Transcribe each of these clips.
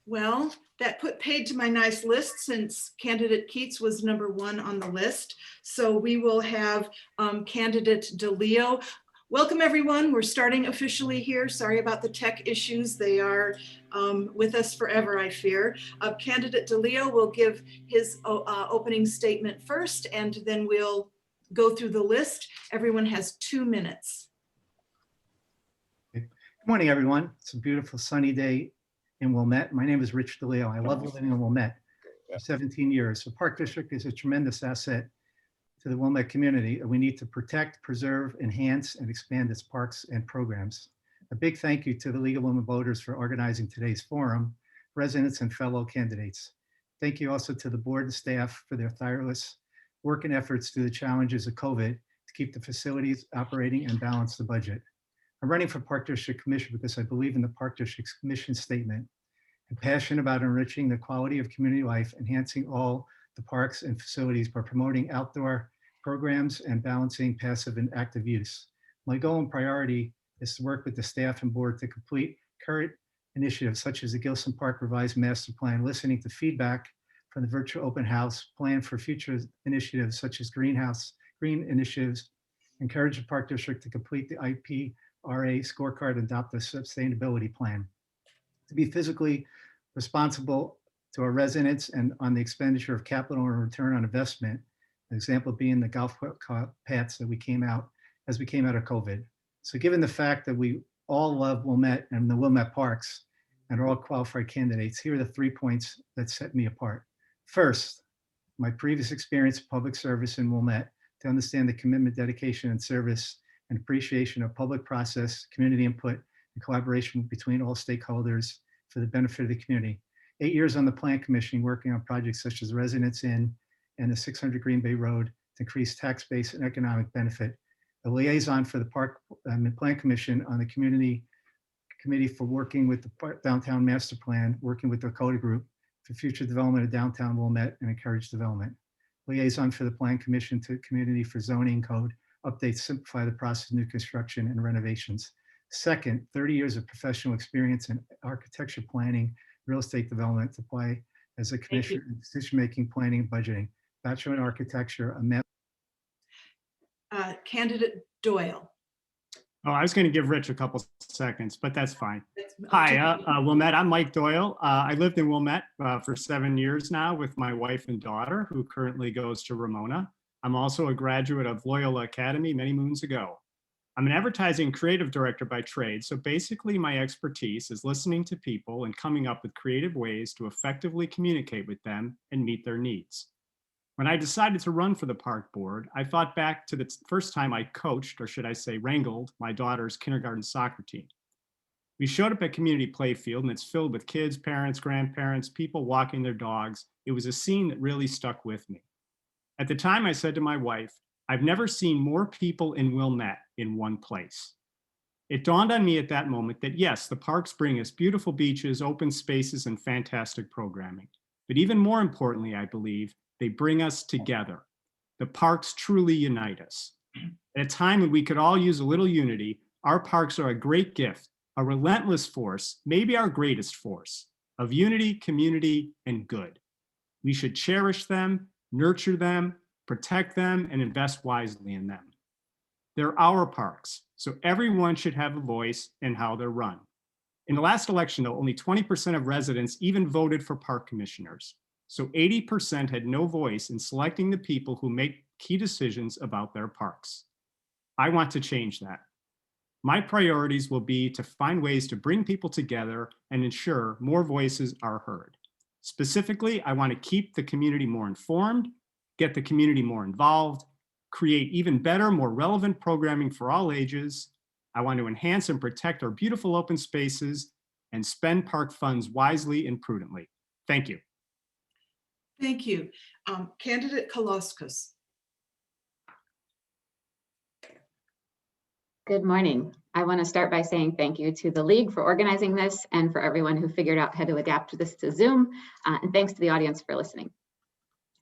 Well, that put paid to my nice list since candidate Keats was #1 on the list. So we will have candidate DeLeo. Welcome everyone. We're starting officially here. Sorry about the tech issues. They are with us forever, I fear. Candidate DeLeo will give his opening statement first, and then we'll go through the list. Everyone has 2 minutes. Good morning, everyone. It's a beautiful sunny day in Wilmette. My name is Rich DeLeo. I love living in Wilmette for 17 years. The Park District is a tremendous asset to the Wilmette community. We need to protect, preserve, enhance, and expand its parks and programs. A big thank you to the League of Women Voters for organizing today's forum, residents and fellow candidates. Thank you also to the board and staff for their tireless work and efforts through the challenges of COVID to keep the facilities operating and balance the budget. I'm running for Park District Commission because I believe in the Park District's mission statement. I'm passionate about enriching the quality of community life, enhancing all the parks and facilities by promoting outdoor programs and balancing passive and active use. My goal and priority is to work with the staff and board to complete current initiatives such as the Gilson Park Revised Master Plan, listening to feedback from the virtual open house, plan for future initiatives such as green initiatives, encourage the Park District to complete the IPRA scorecard and adopt a sustainability plan. To be physically responsible to our residents and on the expenditure of capital and return on investment, an example being the golf paths that we came out of COVID. So given the fact that we all love Wilmette and the Wilmette parks and are all qualified candidates, here are the 3 points that set me apart. First, my previous experience in public service in Wilmette to understand the commitment, dedication, and service and appreciation of public process, community input, and collaboration between all stakeholders for the benefit of the community. 8 years on the Plan Commission, working on projects such as Residence Inn and the 600 Green Bay Road to increase tax base and economic benefit. A liaison for the Park and Plan Commission on the Community Committee for working with the Downtown Master Plan, working with the Dakota Group for future development of downtown Wilmette and encourage development. Liaison for the Plan Commission to Community for Zoning Code updates, simplify the process of new construction and renovations. Second, 30 years of professional experience in architecture planning, real estate development to apply as a commissioner in decision-making, planning, and budgeting. Bachelor in Architecture, a master. Candidate Doyle. Oh, I was going to give Rich a couple seconds, but that's fine. Hi, Wilmette. I'm Mike Doyle. I lived in Wilmette for 7 years now with my wife and daughter, who currently goes to Ramona. I'm also a graduate of Loyola Academy many moons ago. I'm an advertising creative director by trade, so basically my expertise is listening to people and coming up with creative ways to effectively communicate with them and meet their needs. When I decided to run for the park board, I thought back to the first time I coached, or should I say wrangled, my daughter's kindergarten soccer team. We showed up at Community Playfield and it's filled with kids, parents, grandparents, people walking their dogs. It was a scene that really stuck with me. At the time I said to my wife, I've never seen more people in Wilmette in one place. It dawned on me at that moment that yes, the parks bring us beautiful beaches, open spaces, and fantastic programming. But even more importantly, I believe, they bring us together. The parks truly unite us. At a time when we could all use a little unity, our parks are a great gift, a relentless force, maybe our greatest force, of unity, community, and good. We should cherish them, nurture them, protect them, and invest wisely in them. They're our parks, so everyone should have a voice in how they're run. In the last election, though, only 20% of residents even voted for park commissioners. So 80% had no voice in selecting the people who make key decisions about their parks. I want to change that. My priorities will be to find ways to bring people together and ensure more voices are heard. Specifically, I want to keep the community more informed, get the community more involved, create even better, more relevant programming for all ages. I want to enhance and protect our beautiful open spaces and spend park funds wisely and prudently. Thank you. Thank you. Candidate Koloskis. Good morning. I want to start by saying thank you to the League for organizing this and for everyone who figured out how to adapt this to Zoom. And thanks to the audience for listening.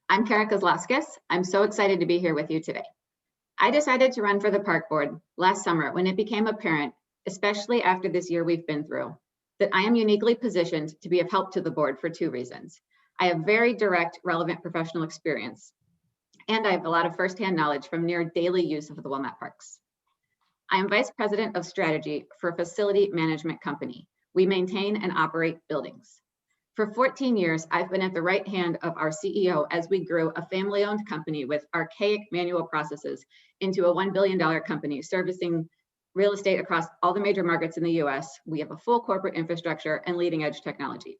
I'm Kara Kozlowskis. I'm so excited to be here with you today. I decided to run for the park board last summer when it became apparent, especially after this year we've been through, that I am uniquely positioned to be of help to the board for two reasons. I have very direct, relevant professional experience, and I have a lot of firsthand knowledge from near daily use of the Wilmette Parks. I am Vice President of Strategy for a facility management company. We maintain and operate buildings. For 14 years, I've been at the right hand of our CEO as we grew a family-owned company with archaic manual processes into a $1 billion company servicing real estate across all the major markets in the US. We have a full corporate infrastructure and leading edge technology.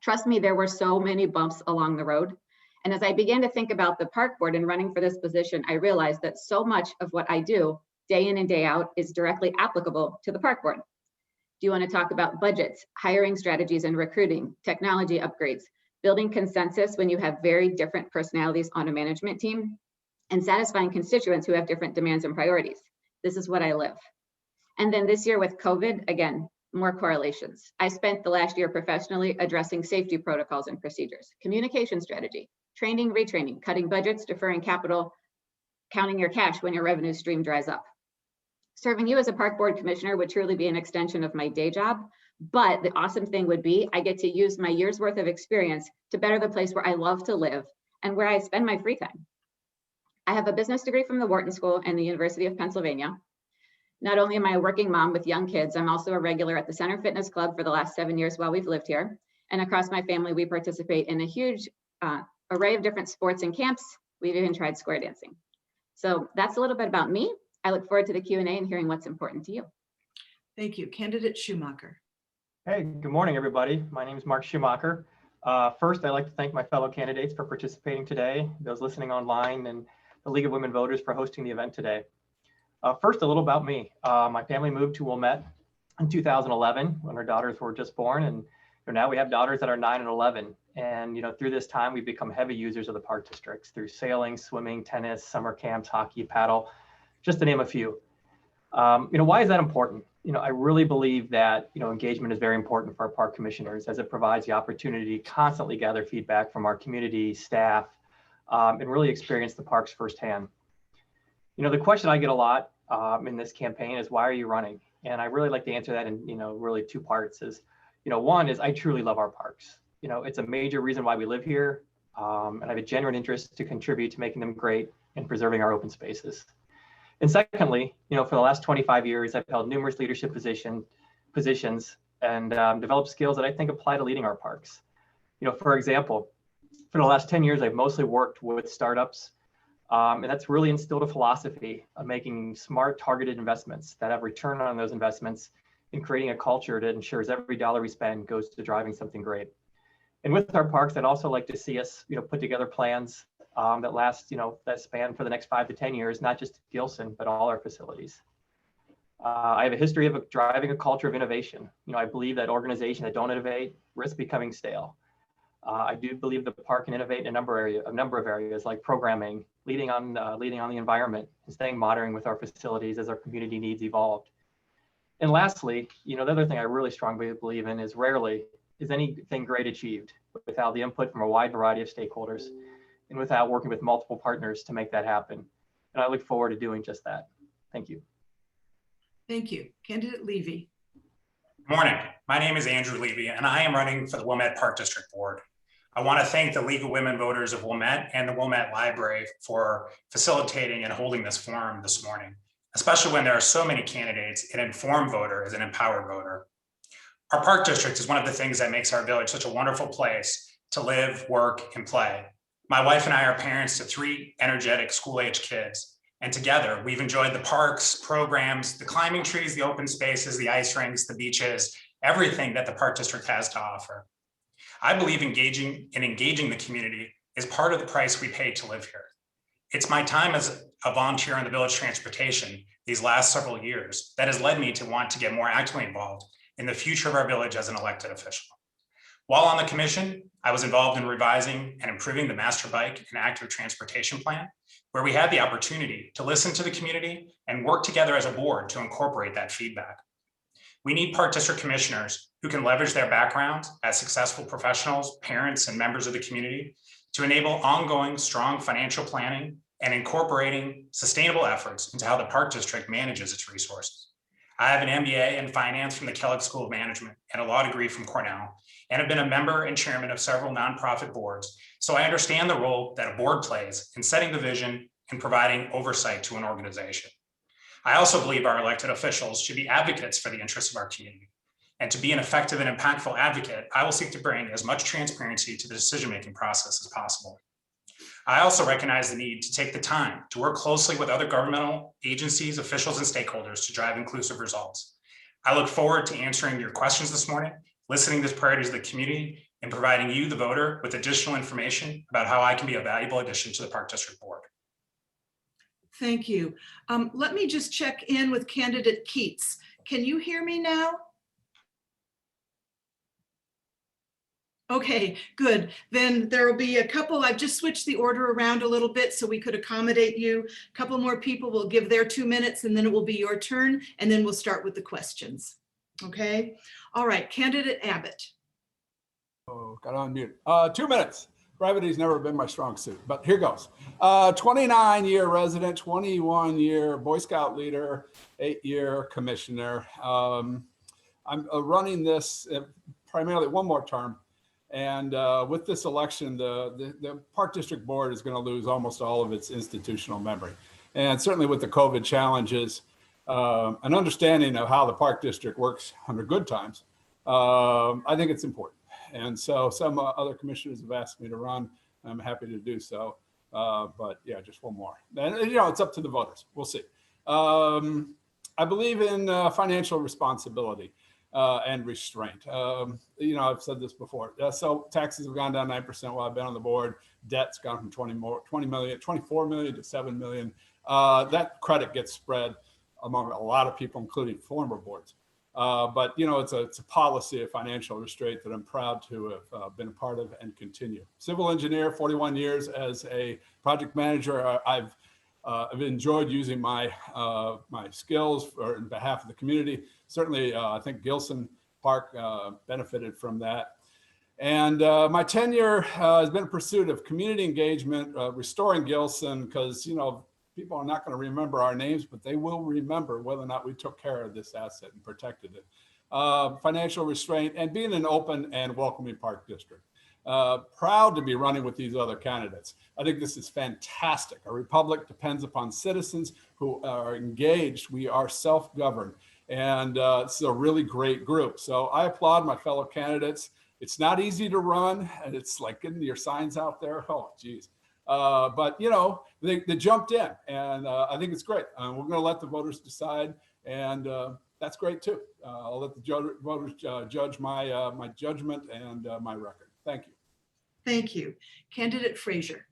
Trust me, there were so many bumps along the road. And as I began to think about the park board and running for this position, I realized that so much of what I do day in and day out is directly applicable to the park board. Do you want to talk about budgets, hiring strategies and recruiting, technology upgrades, building consensus when you have very different personalities on a management team, and satisfying constituents who have different demands and priorities? This is what I live. And then this year with COVID, again, more correlations. I spent the last year professionally addressing safety protocols and procedures, communication strategy, training, retraining, cutting budgets, deferring capital, counting your cash when your revenue stream dries up. Serving you as a park board commissioner would truly be an extension of my day job, but the awesome thing would be I get to use my year's worth of experience to better the place where I love to live and where I spend my free time. I have a business degree from the Wharton School and the University of Pennsylvania. Not only am I a working mom with young kids, I'm also a regular at the Center Fitness Club for the last 7 years while we've lived here. And across my family, we participate in a huge array of different sports and camps. We've even tried square dancing. So that's a little bit about me. I look forward to the Q&A and hearing what's important to you. Thank you. Candidate Schumacher. Hey, good morning, everybody. My name is Mark Schumacher. First, I'd like to thank my fellow candidates for participating today, those listening online, and the League of Women Voters for hosting the event today. First, a little about me. My family moved to Wilmette in 2011 when our daughters were just born, and now we have daughters that are 9 and 11. And through this time, we've become heavy users of the park districts through sailing, swimming, tennis, summer camps, hockey, paddle, just to name a few. Why is that important? I really believe that engagement is very important for our park commissioners, as it provides the opportunity to constantly gather feedback from our community, staff, and really experience the parks firsthand. The question I get a lot in this campaign is, why are you running? And I really like to answer that in really two parts. Is one is I truly love our parks. It's a major reason why we live here, and I have a genuine interest to contribute to making them great and preserving our open spaces. And secondly, for the last 25 years, I've held numerous leadership positions and developed skills that I think apply to leading our parks. For example, for the last 10 years, I've mostly worked with startups, and that's really instilled a philosophy of making smart, targeted investments that have return on those investments and creating a culture that ensures every dollar we spend goes to driving something great. And with our parks, I'd also like to see us, put together plans that last, that span for the next 5 to 10 years, not just Gilson, but all our facilities. I have a history of driving a culture of innovation. I believe that organizations that don't innovate risk becoming stale. I do believe the park can innovate in a number of areas like programming, leading on the environment, and staying modern with our facilities as our community needs evolved. And lastly, the other thing I really strongly believe in is rarely is anything great achieved without the input from a wide variety of stakeholders and without working with multiple partners to make that happen. And I look forward to doing just that. Thank you. Thank you. Candidate Levy. Good morning. My name is Andrew Levy, and I am running for the Wilmette Park District Board. I want to thank the League of Women Voters of Wilmette and the Wilmette Library for facilitating and holding this forum this morning, especially when there are so many candidates. An informed voter is an empowered voter. Our park district is one of the things that makes our village such a wonderful place to live, work, and play. My wife and I are parents to 3 energetic school-age kids, and together we've enjoyed the parks, programs, the climbing trees, the open spaces, the ice rinks, the beaches, everything that the park district has to offer. I believe engaging the community is part of the price we pay to live here. It's my time as a volunteer on the village transportation these last several years that has led me to want to get more actively involved in the future of our village as an elected official. While on the commission, I was involved in revising and improving the master bike and active transportation plan, where we had the opportunity to listen to the community and work together as a board to incorporate that feedback. We need park district commissioners who can leverage their backgrounds as successful professionals, parents, and members of the community to enable ongoing strong financial planning and incorporating sustainable efforts into how the park district manages its resources. I have an MBA in finance from the Kellogg School of Management and a law degree from Cornell, and have been a member and chairman of several nonprofit boards. So I understand the role that a board plays in setting the vision and providing oversight to an organization. I also believe our elected officials should be advocates for the interests of our community. And to be an effective and impactful advocate, I will seek to bring as much transparency to the decision-making process as possible. I also recognize the need to take the time to work closely with other governmental agencies, officials, and stakeholders to drive inclusive results. I look forward to answering your questions this morning, listening to the priorities of the community, and providing you, the voter, with additional information about how I can be a valuable addition to the Park District Board. Thank you. Let me just check in with candidate Keats. Can you hear me now? Okay, good. Then there will be a couple, I've just switched the order around a little bit so we could accommodate you. A couple more people will give their 2 minutes and then it will be your turn, and then we'll start with the questions. Okay, all right, candidate Abbott. Oh, got on mute. 2 minutes. Brevity's never been my strong suit, but here goes. 29-year resident, 21-year Boy Scout leader, 8-year commissioner. I'm running this primarily one more term. And with this election, the Park District Board is going to lose almost all of its institutional memory. And certainly with the COVID challenges, an understanding of how the Park District works under good times, I think it's important. And so some other commissioners have asked me to run. I'm happy to do so. But yeah, just one more. And it's up to the voters. We'll see. I believe in financial responsibility. And restraint. I've said this before. So taxes have gone down 9% while I've been on the board. Debt's gone from 24 million to 7 million. That credit gets spread among a lot of people, including former boards. But it's a policy of financial restraint that I'm proud to have been a part of and continue. Civil engineer, 41 years as a project manager. I've enjoyed using my skills in behalf of the community. Certainly, I think Gilson Park benefited from that. And my tenure has been a pursuit of community engagement, restoring Gilson, because people are not going to remember our names, but they will remember whether or not we took care of this asset and protected it. Financial restraint and being an open and welcoming Park District. Proud to be running with these other candidates. I think this is fantastic. A republic depends upon citizens who are engaged. We are self-governed, and it's a really great group. So I applaud my fellow candidates. It's not easy to run, and it's like getting your signs out there. Oh, geez. But they jumped in, and I think it's great. We're going to let the voters decide, and that's great too. I'll let the voters judge my judgment and my record. Thank you. Thank you. Candidate Frazier.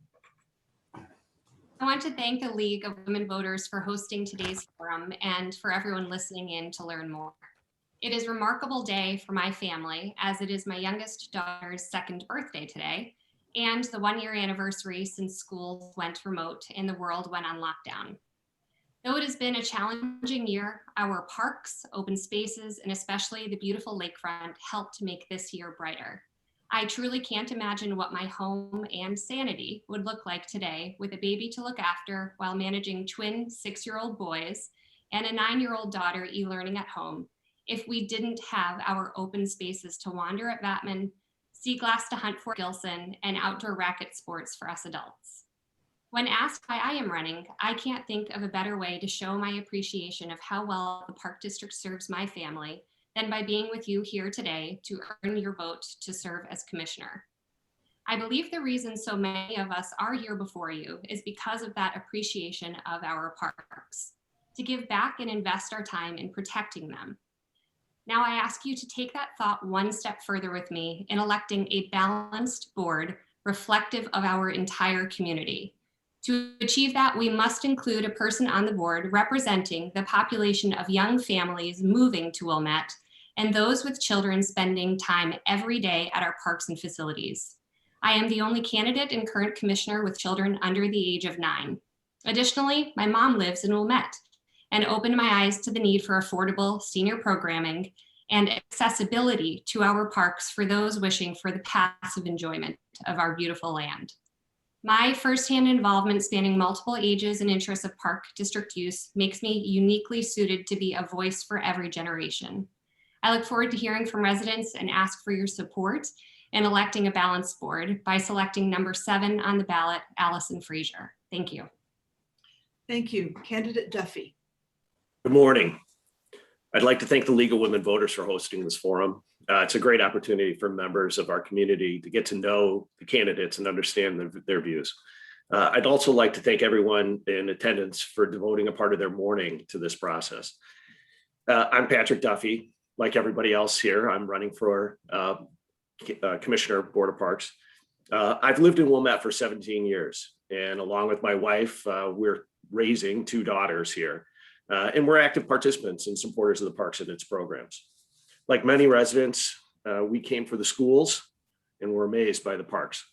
I want to thank the League of Women Voters for hosting today's forum and for everyone listening in to learn more. It is a remarkable day for my family, as it is my youngest daughter's second birthday today and the 1-year anniversary since schools went remote and the world went on lockdown. Though it has been a challenging year, our parks, open spaces, and especially the beautiful lakefront helped make this year brighter. I truly can't imagine what my home and sanity would look like today with a baby to look after while managing twin 6-year-old boys and a 9-year-old daughter e-learning at home if we didn't have our open spaces to wander at Batman, sea glass to hunt for Gilson, and outdoor racket sports for us adults. When asked why I am running, I can't think of a better way to show my appreciation of how well the Park District serves my family than by being with you here today to earn your vote to serve as commissioner. I believe the reason so many of us are here before you is because of that appreciation of our parks, to give back and invest our time in protecting them. Now I ask you to take that thought one step further with me in electing a balanced board reflective of our entire community. To achieve that, we must include a person on the board representing the population of young families moving to Wilmette and those with children spending time every day at our parks and facilities. I am the only candidate and current commissioner with children under the age of 9. Additionally, my mom lives in Wilmette and opened my eyes to the need for affordable senior programming and accessibility to our parks for those wishing for the passive enjoyment of our beautiful land. My firsthand involvement spanning multiple ages and interests of park district use makes me uniquely suited to be a voice for every generation. I look forward to hearing from residents and ask for your support in electing a balanced board by selecting number 7 on the ballot, Allison Frazier. Thank you. Thank you. Candidate Duffy. Good morning. I'd like to thank the League of Women Voters for hosting this forum. It's a great opportunity for members of our community to get to know the candidates and understand their views. I'd also like to thank everyone in attendance for devoting a part of their morning to this process. I'm Patrick Duffy. Like everybody else here, I'm running for Commissioner of Board of Parks. I've lived in Wilmette for 17 years, and along with my wife, we're raising 2 daughters here. And we're active participants and supporters of the parks and its programs. Like many residents, we came for the schools and were amazed by the parks.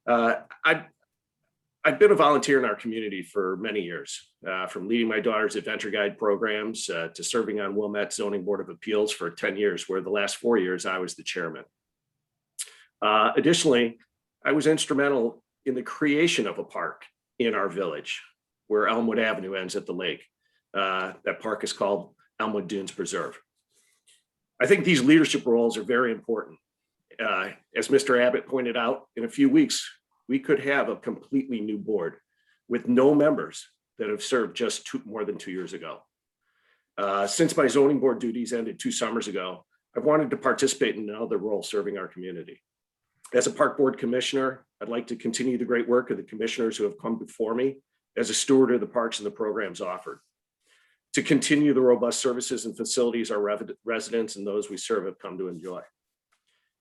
I've been a volunteer in our community for many years, from leading my daughter's adventure guide programs to serving on Wilmette Zoning Board of Appeals for 10 years, where the last 4 years I was the chairman. Additionally, I was instrumental in the creation of a park in our village where Elmwood Avenue ends at the lake. That park is called Elmwood Dunes Preserve. I think these leadership roles are very important. As Mr. Abbott pointed out, in a few weeks, we could have a completely new board with no members that have served just more than 2 years ago. Since my zoning board duties ended 2 summers ago, I've wanted to participate in another role serving our community. As a park board commissioner, I'd like to continue the great work of the commissioners who have come before me as a steward of the parks and the programs offered, to continue the robust services and facilities our residents and those we serve have come to enjoy.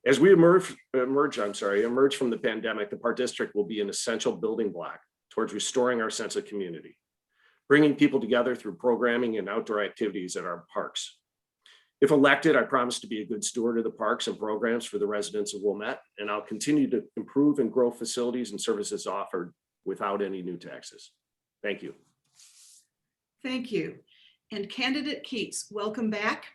As we emerge from the pandemic, the Park District will be an essential building block towards restoring our sense of community, bringing people together through programming and outdoor activities at our parks. If elected, I promise to be a good steward of the parks and programs for the residents of Wilmette, and I'll continue to improve and grow facilities and services offered without any new taxes. Thank you. Thank you. And Candidate Keats, welcome back.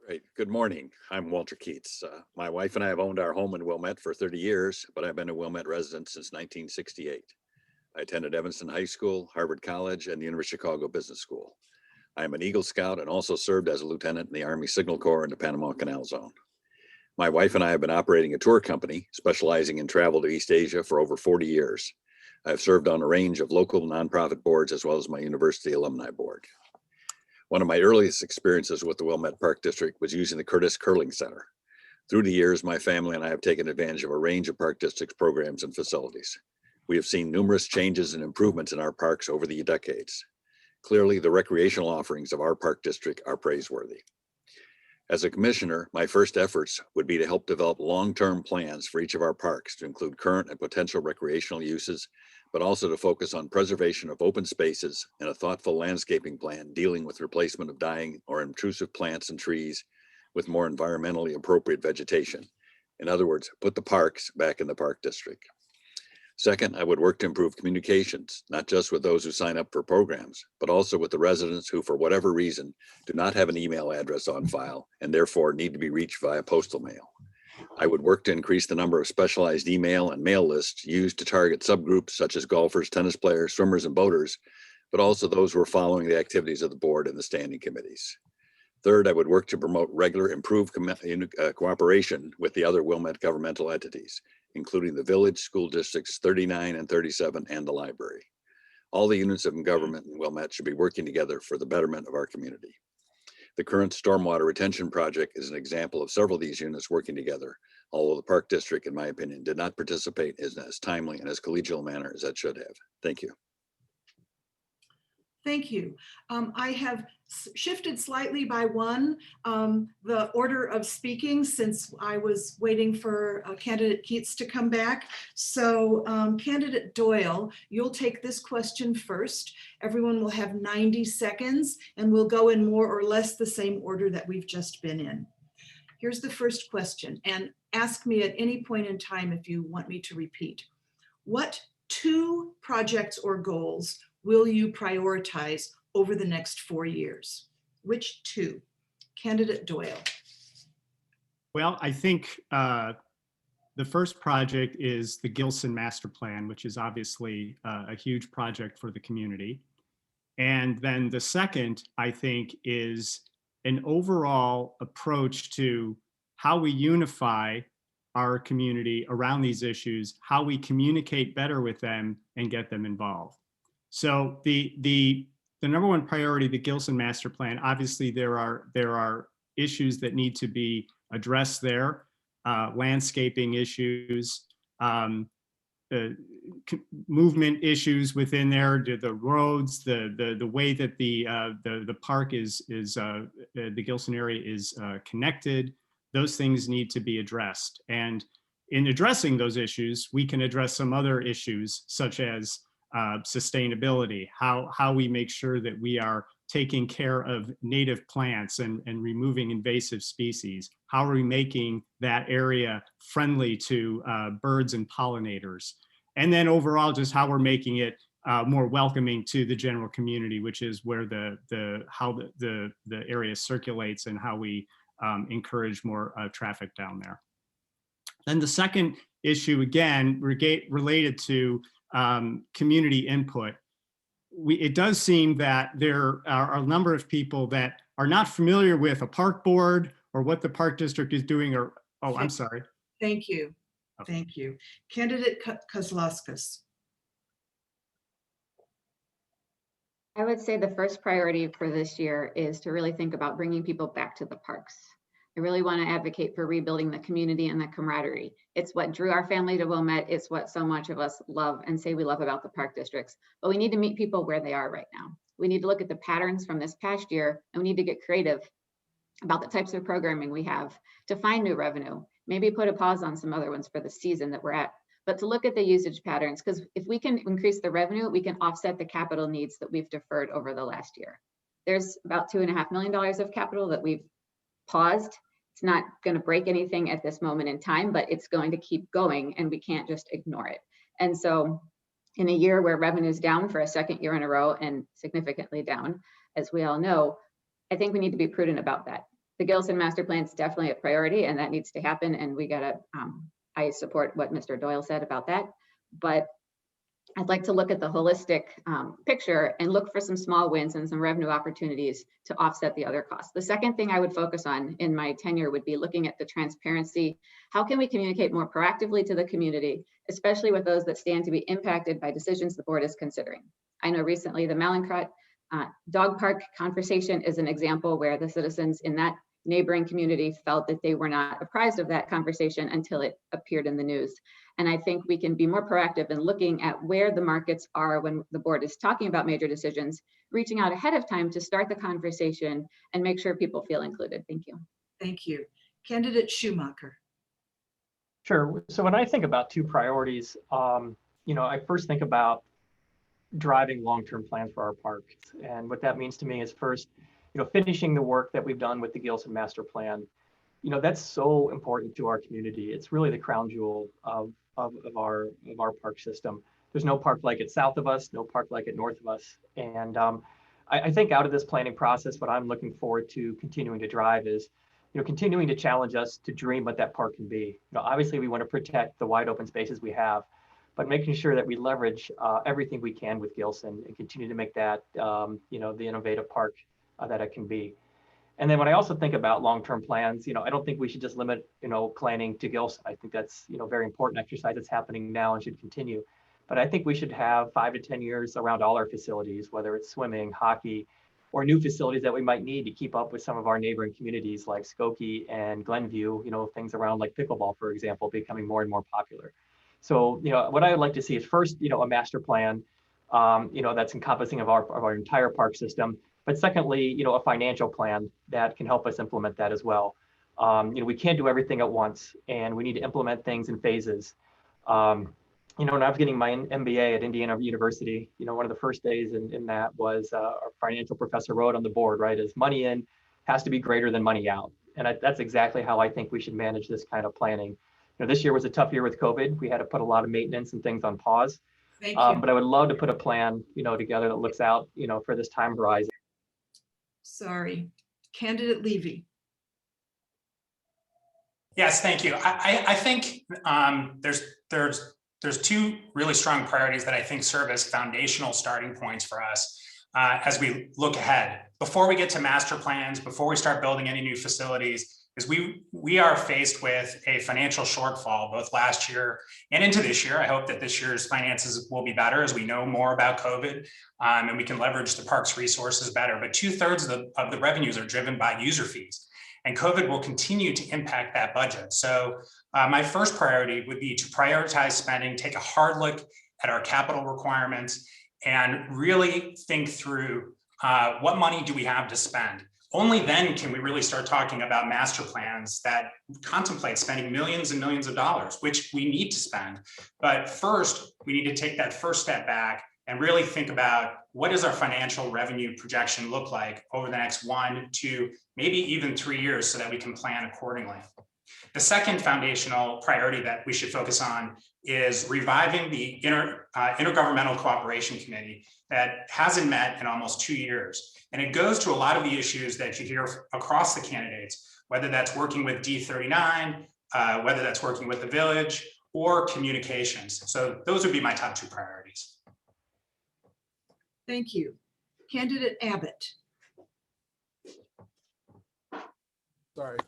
Great. Good morning. I'm Walter Keats. My wife and I have owned our home in Wilmette for 30 years, but I've been a Wilmette resident since 1968. I attended Evanston High School, Harvard College, and the University of Chicago Business School. I am an Eagle Scout and also served as a lieutenant in the Army Signal Corps in the Panama Canal Zone. My wife and I have been operating a tour company specializing in travel to East Asia for over 40 years. I've served on a range of local nonprofit boards as well as my university alumni board. One of my earliest experiences with the Wilmette Park District was using the Curtis Curling Center. Through the years, my family and I have taken advantage of a range of Park District's programs and facilities. We have seen numerous changes and improvements in our parks over the decades. Clearly, the recreational offerings of our Park District are praiseworthy. As a commissioner, my first efforts would be to help develop long-term plans for each of our parks to include current and potential recreational uses, but also to focus on preservation of open spaces and a thoughtful landscaping plan dealing with replacement of dying or intrusive plants and trees with more environmentally appropriate vegetation. In other words, put the parks back in the Park District. Second, I would work to improve communications, not just with those who sign up for programs, but also with the residents who, for whatever reason, do not have an email address on file and therefore need to be reached via postal mail. I would work to increase the number of specialized email and mail lists used to target subgroups such as golfers, tennis players, swimmers, and boaters, but also those who are following the activities of the board and the standing committees. Third, I would work to promote regular improved cooperation with the other Wilmette governmental entities, including the village, school districts 39 and 37, and the library. All the units of government in Wilmette should be working together for the betterment of our community. The current stormwater retention project is an example of several of these units working together, although the Park District, in my opinion, did not participate in as timely and as collegial a manner as it should have. Thank you. Thank you. I have shifted slightly by one the order of speaking since I was waiting for Candidate Keats to come back. So Candidate Doyle, you'll take this question first. Everyone will have 90 seconds and we'll go in more or less the same order that we've just been in. Here's the first question, and ask me at any point in time if you want me to repeat. What 2 projects or goals will you prioritize over the next 4 years? Which 2? Candidate Doyle. Well, I think The first project is the Gilson Master Plan, which is obviously a huge project for the community. And then the second, I think, is an overall approach to how we unify our community around these issues, how we communicate better with them and get them involved. So the number one priority, the Gilson Master Plan, obviously there are issues that need to be addressed there, landscaping issues, movement issues within there, the roads, the way that the park is the Gilson area is connected. Those things need to be addressed. And in addressing those issues, we can address some other issues such as sustainability, how we make sure that we are taking care of native plants and removing invasive species. How are we making that area friendly to birds and pollinators? And then overall, just how we're making it more welcoming to the general community, which is where how the area circulates and how we encourage more traffic down there. Then the second issue, again, related to community input. It does seem that there are a number of people that are not familiar with a park board or what the park district is doing, or, oh, I'm sorry. Thank you. Okay. Thank you. Candidate Kozlowskis. I would say the first priority for this year is to really think about bringing people back to the parks. I really want to advocate for rebuilding the community and the camaraderie. It's what drew our family to Wilmette. It's what so much of us love and say we love about the park districts. But we need to meet people where they are right now. We need to look at the patterns from this past year, and we need to get creative about the types of programming we have to find new revenue. Maybe put a pause on some other ones for the season that we're at, but to look at the usage patterns, because if we can increase the revenue, we can offset the capital needs that we've deferred over the last year. There's about $2.5 million of capital that we've paused. It's not going to break anything at this moment in time, but it's going to keep going and we can't just ignore it. And so in a year where revenue is down for a second year in a row and significantly down, as we all know, I think we need to be prudent about that. The Gilson Master Plan is definitely a priority and that needs to happen. And we gotta, I support what Mr. Doyle said about that, but I'd like to look at the holistic picture and look for some small wins and some revenue opportunities to offset the other costs. The second thing I would focus on in my tenure would be looking at the transparency. How can we communicate more proactively to the community, especially with those that stand to be impacted by decisions the board is considering? I know recently the Mallinckrodt dog park conversation is an example where the citizens in that neighboring community felt that they were not apprised of that conversation until it appeared in the news. And I think we can be more proactive in looking at where the markets are when the board is talking about major decisions, reaching out ahead of time to start the conversation and make sure people feel included. Thank you. Thank you. Candidate Schumacher. Sure. So when I think about two priorities, I first think about driving long-term plans for our parks. And what that means to me is first, finishing the work that we've done with the Gilson Master Plan. That's so important to our community. It's really the crown jewel of our park system. There's no park like it south of us, no park like it north of us. And I think out of this planning process, what I'm looking forward to continuing to drive is, continuing to challenge us to dream what that park can be. Obviously we want to protect the wide open spaces we have, but making sure that we leverage everything we can with Gilson and continue to make that, the innovative park that it can be. And then when I also think about long-term plans, I don't think we should just limit, planning to Gilson. I think that's, very important exercise that's happening now and should continue. But I think we should have 5 to 10 years around all our facilities, whether it's swimming, hockey, or new facilities that we might need to keep up with some of our neighboring communities like Skokie and Glenview, things around like pickleball, for example, becoming more and more popular. So, what I would like to see is first, a master plan, that's encompassing of our entire park system. But secondly, a financial plan that can help us implement that as well. We can't do everything at once and we need to implement things in phases. When I was getting my MBA at Indiana University, one of the first days in that was our financial professor wrote on the board, right, is money in has to be greater than money out. And that's exactly how I think we should manage this kind of planning. This year was a tough year with COVID. We had to put a lot of maintenance and things on pause. Thank you. But I would love to put a plan, together that looks out, for this time horizon. Sorry. Candidate Levy. Yes, thank you. I think there's two really strong priorities that I think serve as foundational starting points for us as we look ahead. Before we get to master plans, before we start building any new facilities, is we are faced with a financial shortfall both last year and into this year. I hope that this year's finances will be better as we know more about COVID and we can leverage the park's resources better. But 2/3 of the revenues are driven by user fees. And COVID will continue to impact that budget. So my first priority would be to prioritize spending, take a hard look at our capital requirements, and really think through what money do we have to spend. Only then can we really start talking about master plans that contemplate spending millions and millions of dollars, which we need to spend. But first, we need to take that first step back and really think about what does our financial revenue projection look like over the next 1, 2, maybe even 3 years so that we can plan accordingly. The second foundational priority that we should focus on is reviving the Intergovernmental Cooperation Committee that hasn't met in almost 2 years. And it goes to a lot of the issues that you hear across the candidates, whether that's working with D39, whether that's working with the village or communications. So those would be my top 2 priorities. Thank you. Candidate Abbott. Sorry.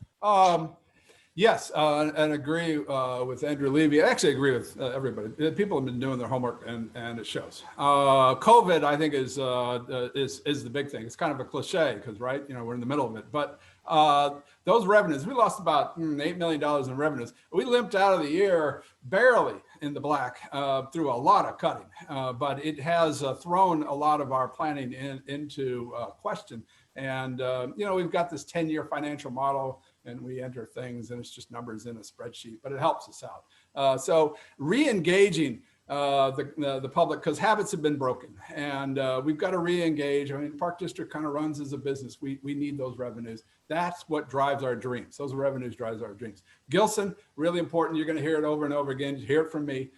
Yes, and agree with Andrew Levy. I actually agree with everybody. People have been doing their homework, and it shows. COVID, I think, is the big thing. It's kind of a cliche because, right, we're in the middle of it. But those revenues, we lost about $8 million in revenues. We limped out of the year barely in the black through a lot of cutting, but it has thrown a lot of our planning into question. And we've got this 10-year financial model, and we enter things, and it's just numbers in a spreadsheet, but it helps us out. So re-engaging the public, because habits have been broken, and we've got to re-engage. I mean, the Park District kind of runs as a business. We need those revenues. That's what drives our dreams. Those revenues drives our dreams. Gilson, really important. You're going to hear it over and over again. You hear it from me.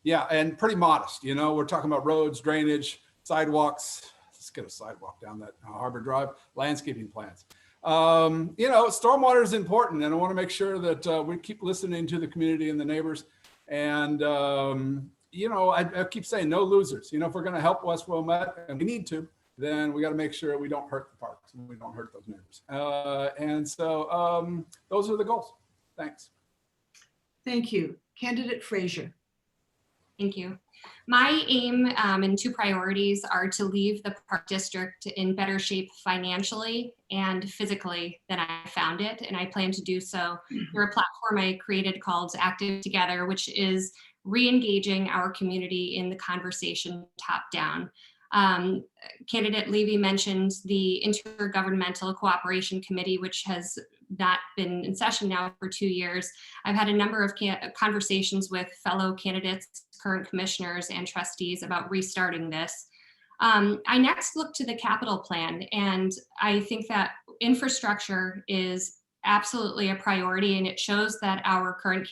Yeah, and pretty modest. We're talking about roads, drainage, sidewalks. Let's get a sidewalk down that Harbor Drive, landscaping plans. Stormwater is important, and I want to make sure that we keep listening to the community and the neighbors. And, I keep saying no losers. If we're going to help West Wilmette, and we need to, then we got to make sure we don't hurt the parks and we don't hurt those neighbors. And so those are the goals. Thanks. Thank you. Candidate Frazier. Thank you. My aim and 2 priorities are to leave the Park District in better shape financially and physically than I found it. And I plan to do so through a platform I created called Active Together, which is re-engaging our community in the conversation top down. Candidate Levy mentioned the Intergovernmental Cooperation Committee, which has not been in session now for 2 years. I've had a number of conversations with fellow candidates, current commissioners, and trustees about restarting this. I next look to the capital plan, and I think that infrastructure is absolutely a priority, and it shows that our current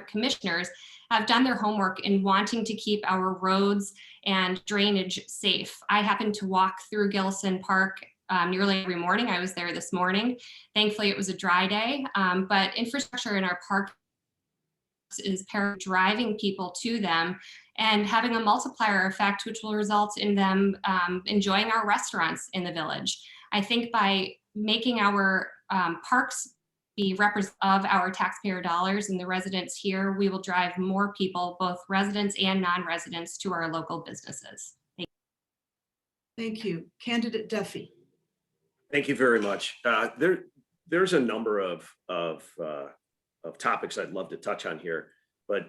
commissioners have done their homework in wanting to keep our roads and drainage safe. I happen to walk through Gilson Park nearly every morning. I was there this morning. Thankfully, it was a dry day, but infrastructure in our park is driving people to them and having a multiplier effect, which will result in them enjoying our restaurants in the village. I think by making our parks be representative of our taxpayer dollars and the residents here, we will drive more people, both residents and non-residents, to our local businesses. Thank you. Candidate Duffy. Thank you very much. There's a number of topics I'd love to touch on here, but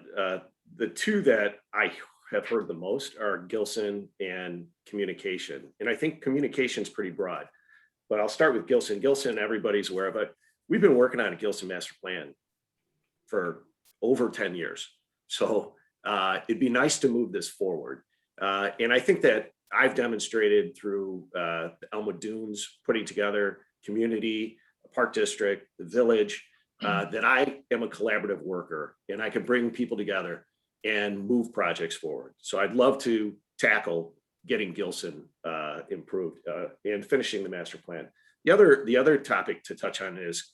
the 2 that I have heard the most are Gilson and communication. And I think communication is pretty broad, but I'll start with Gilson. Gilson, everybody's aware of it. We've been working on a Gilson master plan for over 10 years. So it'd be nice to move this forward. And I think that I've demonstrated through the Elmwood Dunes, putting together community, Park District, the village, that I am a collaborative worker and I can bring people together and move projects forward. So I'd love to tackle getting Gilson improved and finishing the master plan. The other topic to touch on is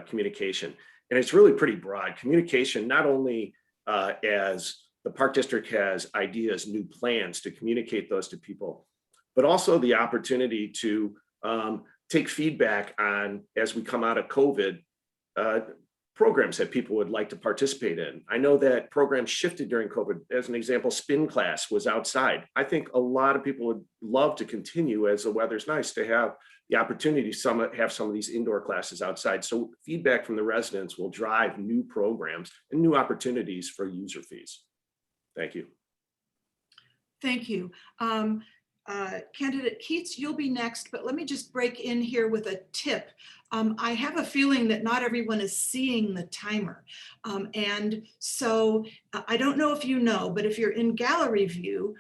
communication. And it's really pretty broad communication, not only as the park district has ideas, new plans to communicate those to people, but also the opportunity to take feedback on, as we come out of COVID, programs that people would like to participate in. I know that programs shifted during COVID. As an example, spin class was outside. I think a lot of people would love to continue, as the weather's nice, to have the opportunity to have some of these indoor classes outside. So feedback from the residents will drive new programs and new opportunities for user fees. Thank you. Thank you. Candidate Keats, you'll be next, but let me just break in here with a tip. I have a feeling that not everyone is seeing the timer. And so I don't know if you know, but if you're in gallery view,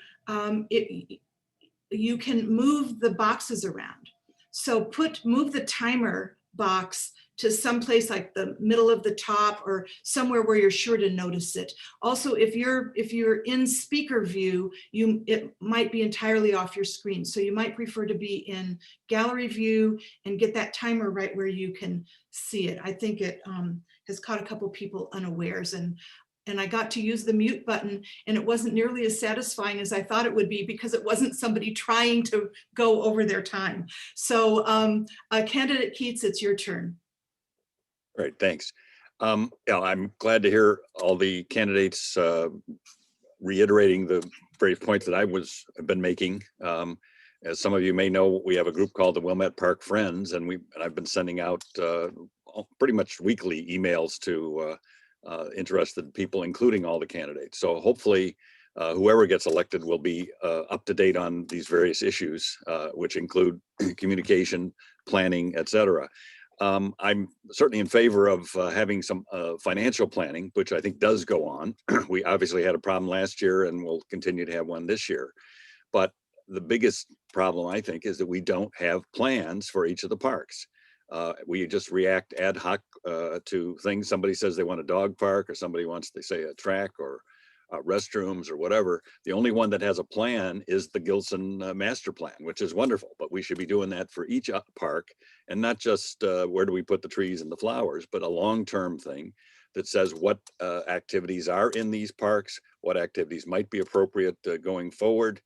you can move the boxes around. So move the timer box to some place like the middle of the top or somewhere where you're sure to notice it. Also, if you're in speaker view, it might be entirely off your screen. So you might prefer to be in gallery view and get that timer right where you can see it. I think it has caught a couple people unawares, and I got to use the mute button, and it wasn't nearly as satisfying as I thought it would be because it wasn't somebody trying to go over their time. So Candidate Keats, it's your turn. Great, thanks. Yeah, I'm glad to hear all the candidates reiterating the various points that I've been making. As some of you may know, we have a group called the Wilmette Park Friends, and I've been sending out pretty much weekly emails to interested people, including all the candidates. So hopefully whoever gets elected will be up to date on these various issues, which include communication, planning, etc. I'm certainly in favor of having some financial planning, which I think does go on. We obviously had a problem last year and we'll continue to have one this year. But the biggest problem, I think, is that we don't have plans for each of the parks. We just react ad hoc to things. Somebody says they want a dog park, or somebody wants, they say, a track or restrooms or whatever. The only one that has a plan is the Gilson master plan, which is wonderful, but we should be doing that for each park, and not just where do we put the trees and the flowers, but a long-term thing that says what activities are in these parks, what activities might be appropriate going forward.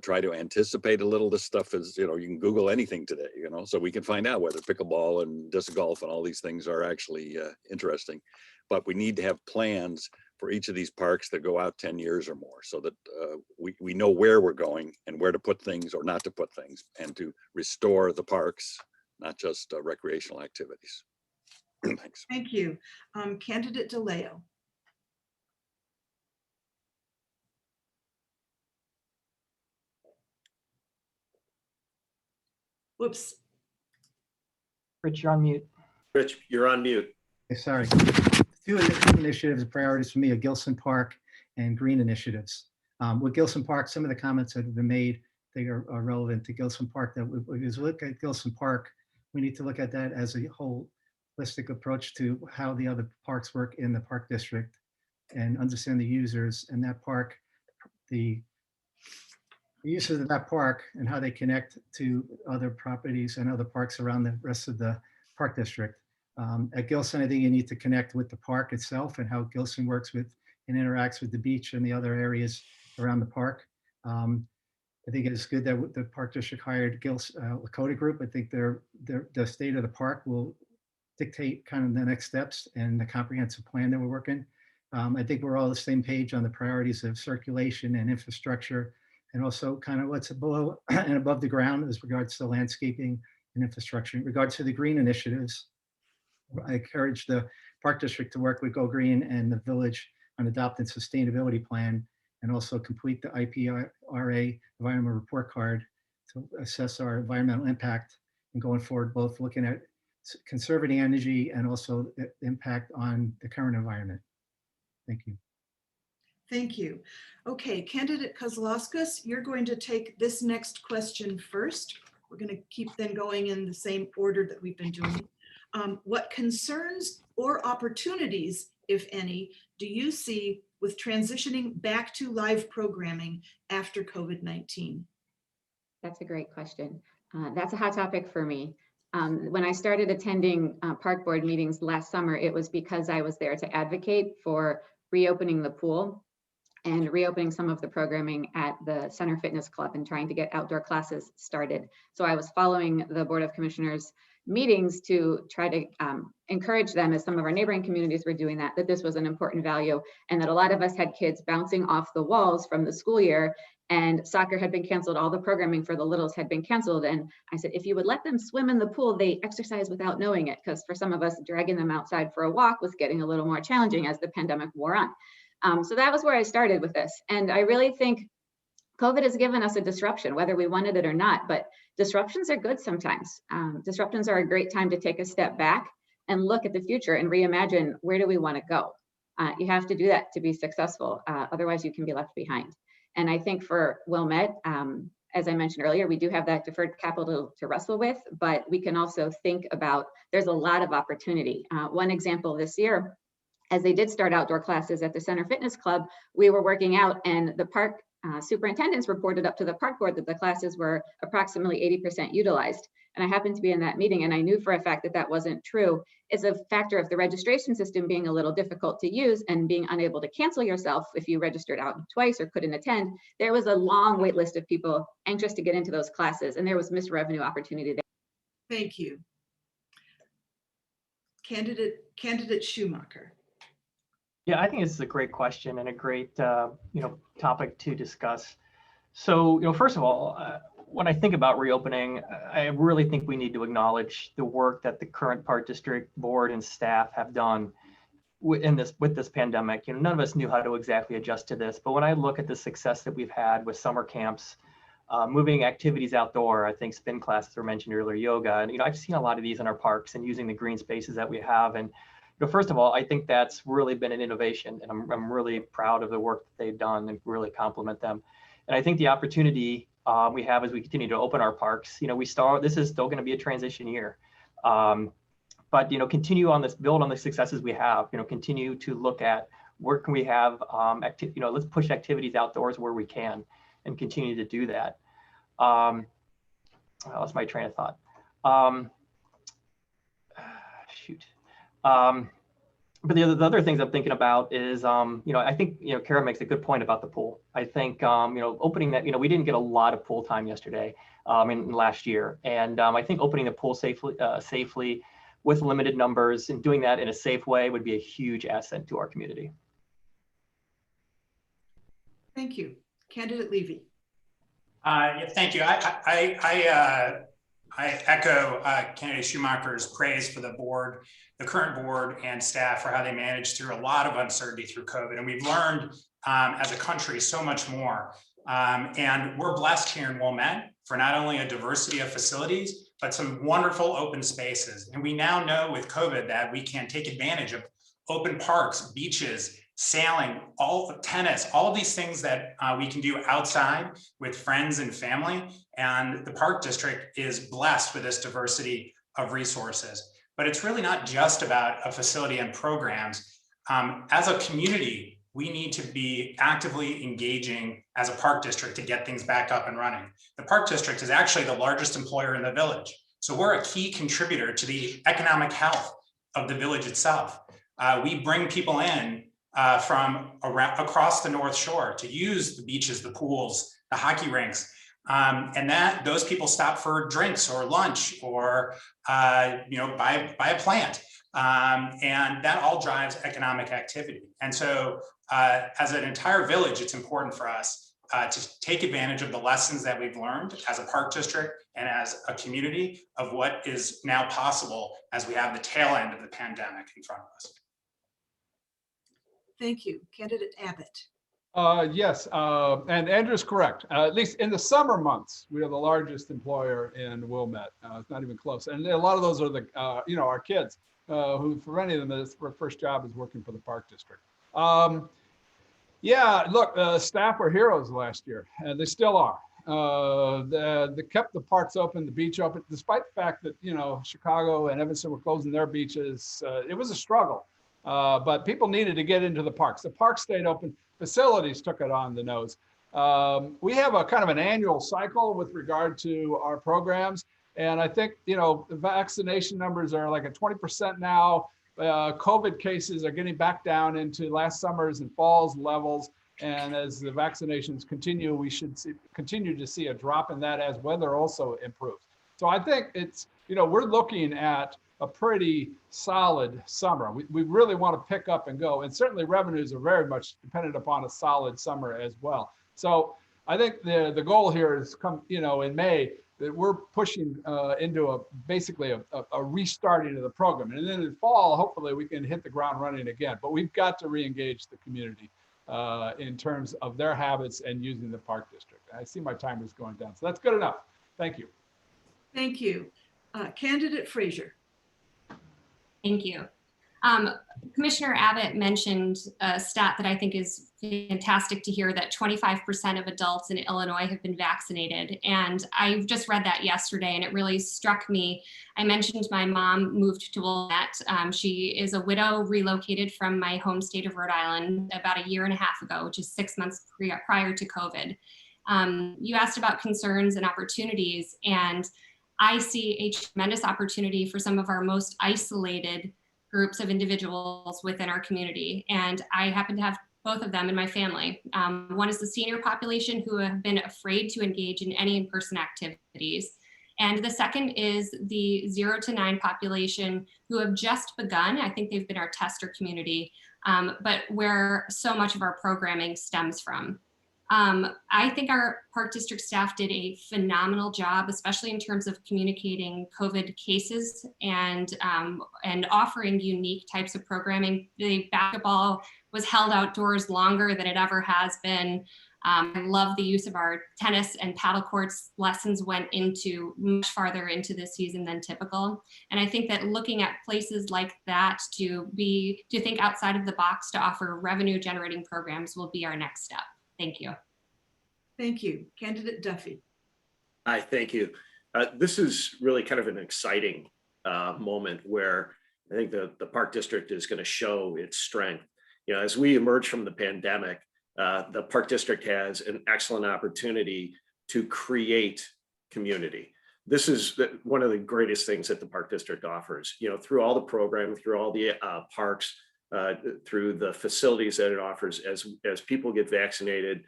Try to anticipate a little. This stuff is, you can Google anything today, so we can find out whether pickleball and disc golf and all these things are actually interesting. But we need to have plans for each of these parks that go out 10 years or more, so that we know where we're going and where to put things or not to put things, and to restore the parks, not just recreational activities. Thanks. Thank you. Candidate DeLeo. Whoops. Rich, you're on mute. Rich, you're on mute. Okay, sorry. Two initiatives and priorities for me are Gilson Park and green initiatives. With Gilson Park, some of the comments that have been made, they are relevant to Gilson Park. That we look at Gilson Park, we need to look at that as a holistic approach to how the other parks work in the park district, and understand the users and that park, the uses of that park and how they connect to other properties and other parks around the rest of the park district. At Gilson, I think you need to connect with the park itself and how Gilson works with and interacts with the beach and the other areas around the park. I think it's good that the park district hired Lakota Group. I think the state of the park will dictate kind of the next steps and the comprehensive plan that we're working. I think we're all on the same page on the priorities of circulation and infrastructure, and also kind of what's below and above the ground as regards to landscaping and infrastructure. In regards to the green initiatives, I encourage the park district to work with Go Green and the village on adopting sustainability plan, and also complete the IPRA environmental report card to assess our environmental impact, and going forward, both looking at conserving energy and also the impact on the current environment. Thank you. Thank you. Okay, Candidate Kozlowskis, you're going to take this next question first. We're going to keep then going in the same order that we've been doing. What concerns or opportunities, if any, do you see with transitioning back to live programming after COVID-19? That's a great question. That's a hot topic for me. When I started attending park board meetings last summer, it was because I was there to advocate for reopening the pool and reopening some of the programming at the Center Fitness Club and trying to get outdoor classes started. So I was following the Board of Commissioners meetings to try to encourage them, as some of our neighboring communities were doing that this was an important value, and that a lot of us had kids bouncing off the walls from the school year, and soccer had been canceled. All the programming for the littles had been canceled. And I said, if you would let them swim in the pool, they exercise without knowing it. Because for some of us, dragging them outside for a walk was getting a little more challenging as the pandemic wore on. So that was where I started with this. And I really think COVID has given us a disruption, whether we wanted it or not, but disruptions are good sometimes. Disruptions are a great time to take a step back and look at the future and reimagine, where do we want to go? You have to do that to be successful. Otherwise, you can be left behind. And I think for Wilmette, as I mentioned earlier, we do have that deferred capital to wrestle with, but we can also think about, there's a lot of opportunity. One example this year, as they did start outdoor classes at the Center Fitness Club, we were working out, and the park superintendents reported up to the park board that the classes were approximately 80% utilized. And I happened to be in that meeting, and I knew for a fact that that wasn't true. It's a factor of the registration system being a little difficult to use and being unable to cancel yourself if you registered out twice or couldn't attend. There was a long wait list of people anxious to get into those classes, and there was missed revenue opportunity there. Thank you. Candidate Schumacher. Yeah, I think this is a great question and a great topic to discuss. So, first of all, when I think about reopening, I really think we need to acknowledge the work that the current park district board and staff have done with this pandemic. None of us knew how to exactly adjust to this, but when I look at the success that we've had with summer camps, moving activities outdoor, I think spin classes were mentioned earlier, yoga, and I've seen a lot of these in our parks and using the green spaces that we have. And first of all, I think that's really been an innovation, and I'm really proud of the work that they've done and really compliment them. And I think the opportunity we have as we continue to open our parks, this is still going to be a transition year, but continue on this, build on the successes we have. Continue to look at where can we have let's push activities outdoors where we can, and continue to do that. I lost my train of thought. But the other things I'm thinking about is, I think, Kara makes a good point about the pool. I think, opening that, we didn't get a lot of pool time yesterday, in last year. And I think opening the pool safely with limited numbers and doing that in a safe way would be a huge asset to our community. Thank you. Candidate Levy. Yeah, thank you. I echo candidate Schumacher's praise for the board, the current board and staff, for how they managed through a lot of uncertainty through COVID. And we've learned as a country so much more. And we're blessed here in Wilmette for not only a diversity of facilities, but some wonderful open spaces. And we now know with COVID that we can take advantage of open parks, beaches, sailing, tennis, all of these things that we can do outside with friends and family. And the park district is blessed with this diversity of resources. But it's really not just about a facility and programs. As a community, we need to be actively engaging as a park district to get things back up and running. The park district is actually the largest employer in the village. So we're a key contributor to the economic health of the village itself. We bring people in from across the North Shore to use the beaches, the pools, the hockey rinks, and those people stop for drinks or lunch or buy a plant, and that all drives economic activity. And so, as an entire village, it's important for us to take advantage of the lessons that we've learned as a park district and as a community of what is now possible as we have the tail end of the pandemic in front of us. Thank you. Candidate Abbott. Yes, and Andrew's correct. At least in the summer months, we are the largest employer in Wilmette. It's not even close. And a lot of those are the, our kids, who for many of them, their first job is working for the park district. Yeah, look, staff were heroes last year, and they still are. They kept the parks open, the beach open, despite the fact that, Chicago and Evanston were closing their beaches. It was a struggle. But people needed to get into the parks. The parks stayed open. Facilities took it on the nose. We have a kind of an annual cycle with regard to our programs. And I think, the vaccination numbers are like at 20% now. COVID cases are getting back down into last summer's and fall's levels. And as the vaccinations continue, we should continue to see a drop in that as weather also improves. So I think it's, we're looking at a pretty solid summer. We really want to pick up and go. And certainly revenues are very much dependent upon a solid summer as well. So I think the goal here is in May, that we're pushing into basically a restarting of the program. And then in the fall, hopefully we can hit the ground running again. But we've got to re-engage the community in terms of their habits and using the park district. I see my timer's going down, so that's good enough. Thank you. Thank you. Candidate Frazier. Thank you. Commissioner Abbott mentioned a stat that I think is fantastic to hear, that 25% of adults in Illinois have been vaccinated. And I just read that yesterday and it really struck me. I mentioned my mom moved to Wilmette. She is a widow relocated from my home state of Rhode Island about a year and a half ago, which is 6 months prior to COVID. You asked about concerns and opportunities, and I see a tremendous opportunity for some of our most isolated groups of individuals within our community. And I happen to have both of them in my family. One is the senior population who have been afraid to engage in any in-person activities. And the second is the 0 to 9 population who have just begun. I think they've been our tester community, but where so much of our programming stems from. I think our park district staff did a phenomenal job, especially in terms of communicating COVID cases and offering unique types of programming. The basketball was held outdoors longer than it ever has been. I love the use of our tennis and paddle courts. Lessons went into much farther into this season than typical. And I think that looking at places like that to think outside of the box to offer revenue generating programs will be our next step. Thank you. Thank you. Candidate Duffy. Hi, thank you. This is really kind of an exciting moment where I think the Park District is going to show its strength. As we emerge from the pandemic, the Park District has an excellent opportunity to create community. This is one of the greatest things that the Park District offers, through all the programming, through all the parks, through the facilities that it offers. As people get vaccinated,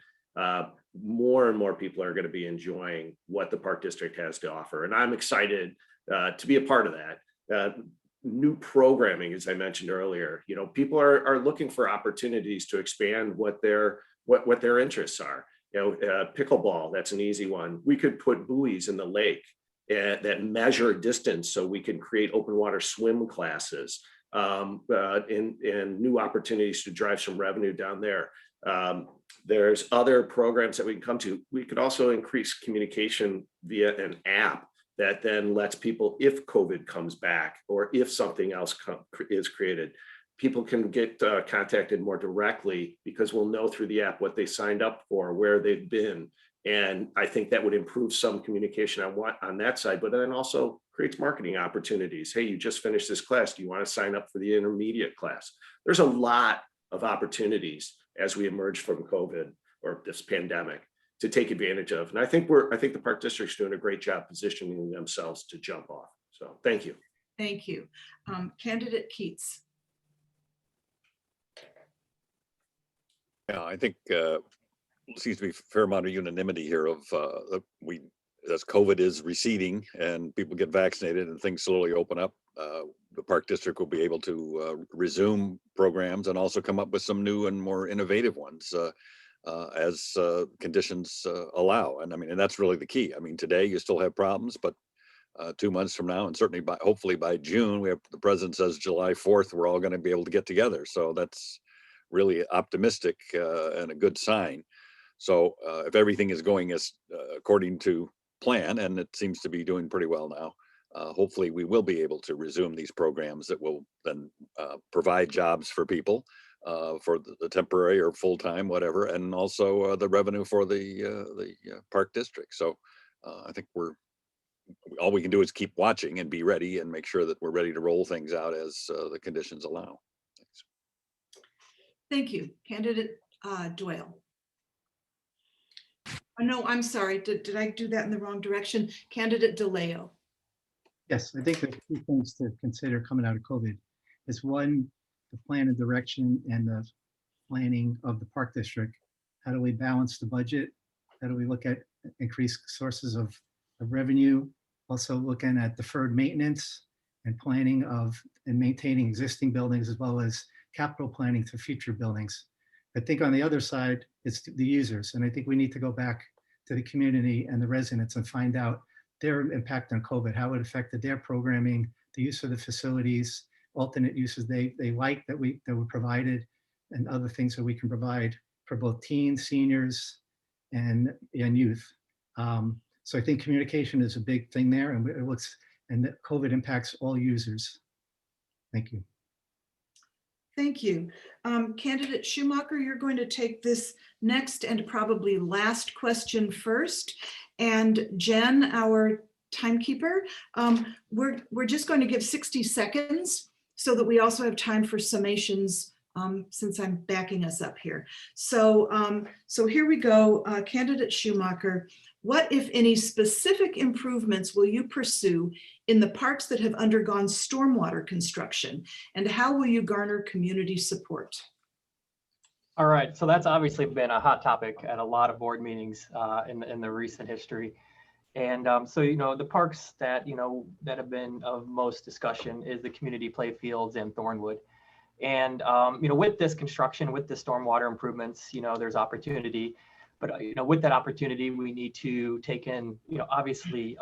more and more people are going to be enjoying what the Park District has to offer. And I'm excited to be a part of that. New programming, as I mentioned earlier, people are looking for opportunities to expand what their interests are. Pickleball, that's an easy one. We could put buoys in the lake that measure distance so we can create open water swim classes. And new opportunities to drive some revenue down there. There's other programs that we can come to. We could also increase communication via an app that then lets people, if COVID comes back or if something else is created, people can get contacted more directly because we'll know through the app what they signed up for, where they've been. And I think that would improve some communication on that side, but then also creates marketing opportunities. Hey, you just finished this class. Do you want to sign up for the intermediate class? There's a lot of opportunities as we emerge from COVID or this pandemic to take advantage of. And I think the Park District's doing a great job positioning themselves to jump off. So thank you. Thank you. Candidate Keats. Yeah, I think seems to be a fair amount of unanimity here of as COVID is receding and people get vaccinated and things slowly open up, the Park District will be able to resume programs and also come up with some new and more innovative ones as conditions allow. And that's really the key. Today you still have problems, but 2 months from now, and certainly hopefully by June, the president says July 4th, we're all going to be able to get together. So that's really optimistic and a good sign. So if everything is going as according to plan, and it seems to be doing pretty well now, hopefully we will be able to resume these programs that will then provide jobs for people for the temporary or full-time, whatever, and also the revenue for the Park District. So I think all we can do is keep watching and be ready and make sure that we're ready to roll things out as the conditions allow. Thanks. Thank you. Candidate Doyle. Oh, no, I'm sorry. Did I do that in the wrong direction? Candidate DeLeo. Yes, I think there's two things to consider coming out of COVID. Is one, the plan and direction and the planning of the park district. How do we balance the budget? How do we look at increased sources of revenue? Also looking at deferred maintenance and planning of and maintaining existing buildings as well as capital planning for future buildings. I think on the other side, it's the users. And I think we need to go back to the community and the residents and find out their impact on COVID, how it affected their programming, the use of the facilities, alternate uses they like that were provided, and other things that we can provide for both teens, seniors, and youth. So I think communication is a big thing there, and that COVID impacts all users. Thank you. Thank you. Candidate Schumacher, you're going to take this next and probably last question first. And Jen, our timekeeper, we're just going to give 60 seconds so that we also have time for summations since I'm backing us up here. So here we go. Candidate Schumacher, what, if any, specific improvements will you pursue in the parks that have undergone stormwater construction? And how will you garner community support? All right, so that's obviously been a hot topic at a lot of board meetings in the recent history. And so, the parks that, that have been of most discussion is the community play fields and Thornwood. And, with this construction, with the stormwater improvements, there's opportunity. But, with that opportunity, we need to take in, obviously,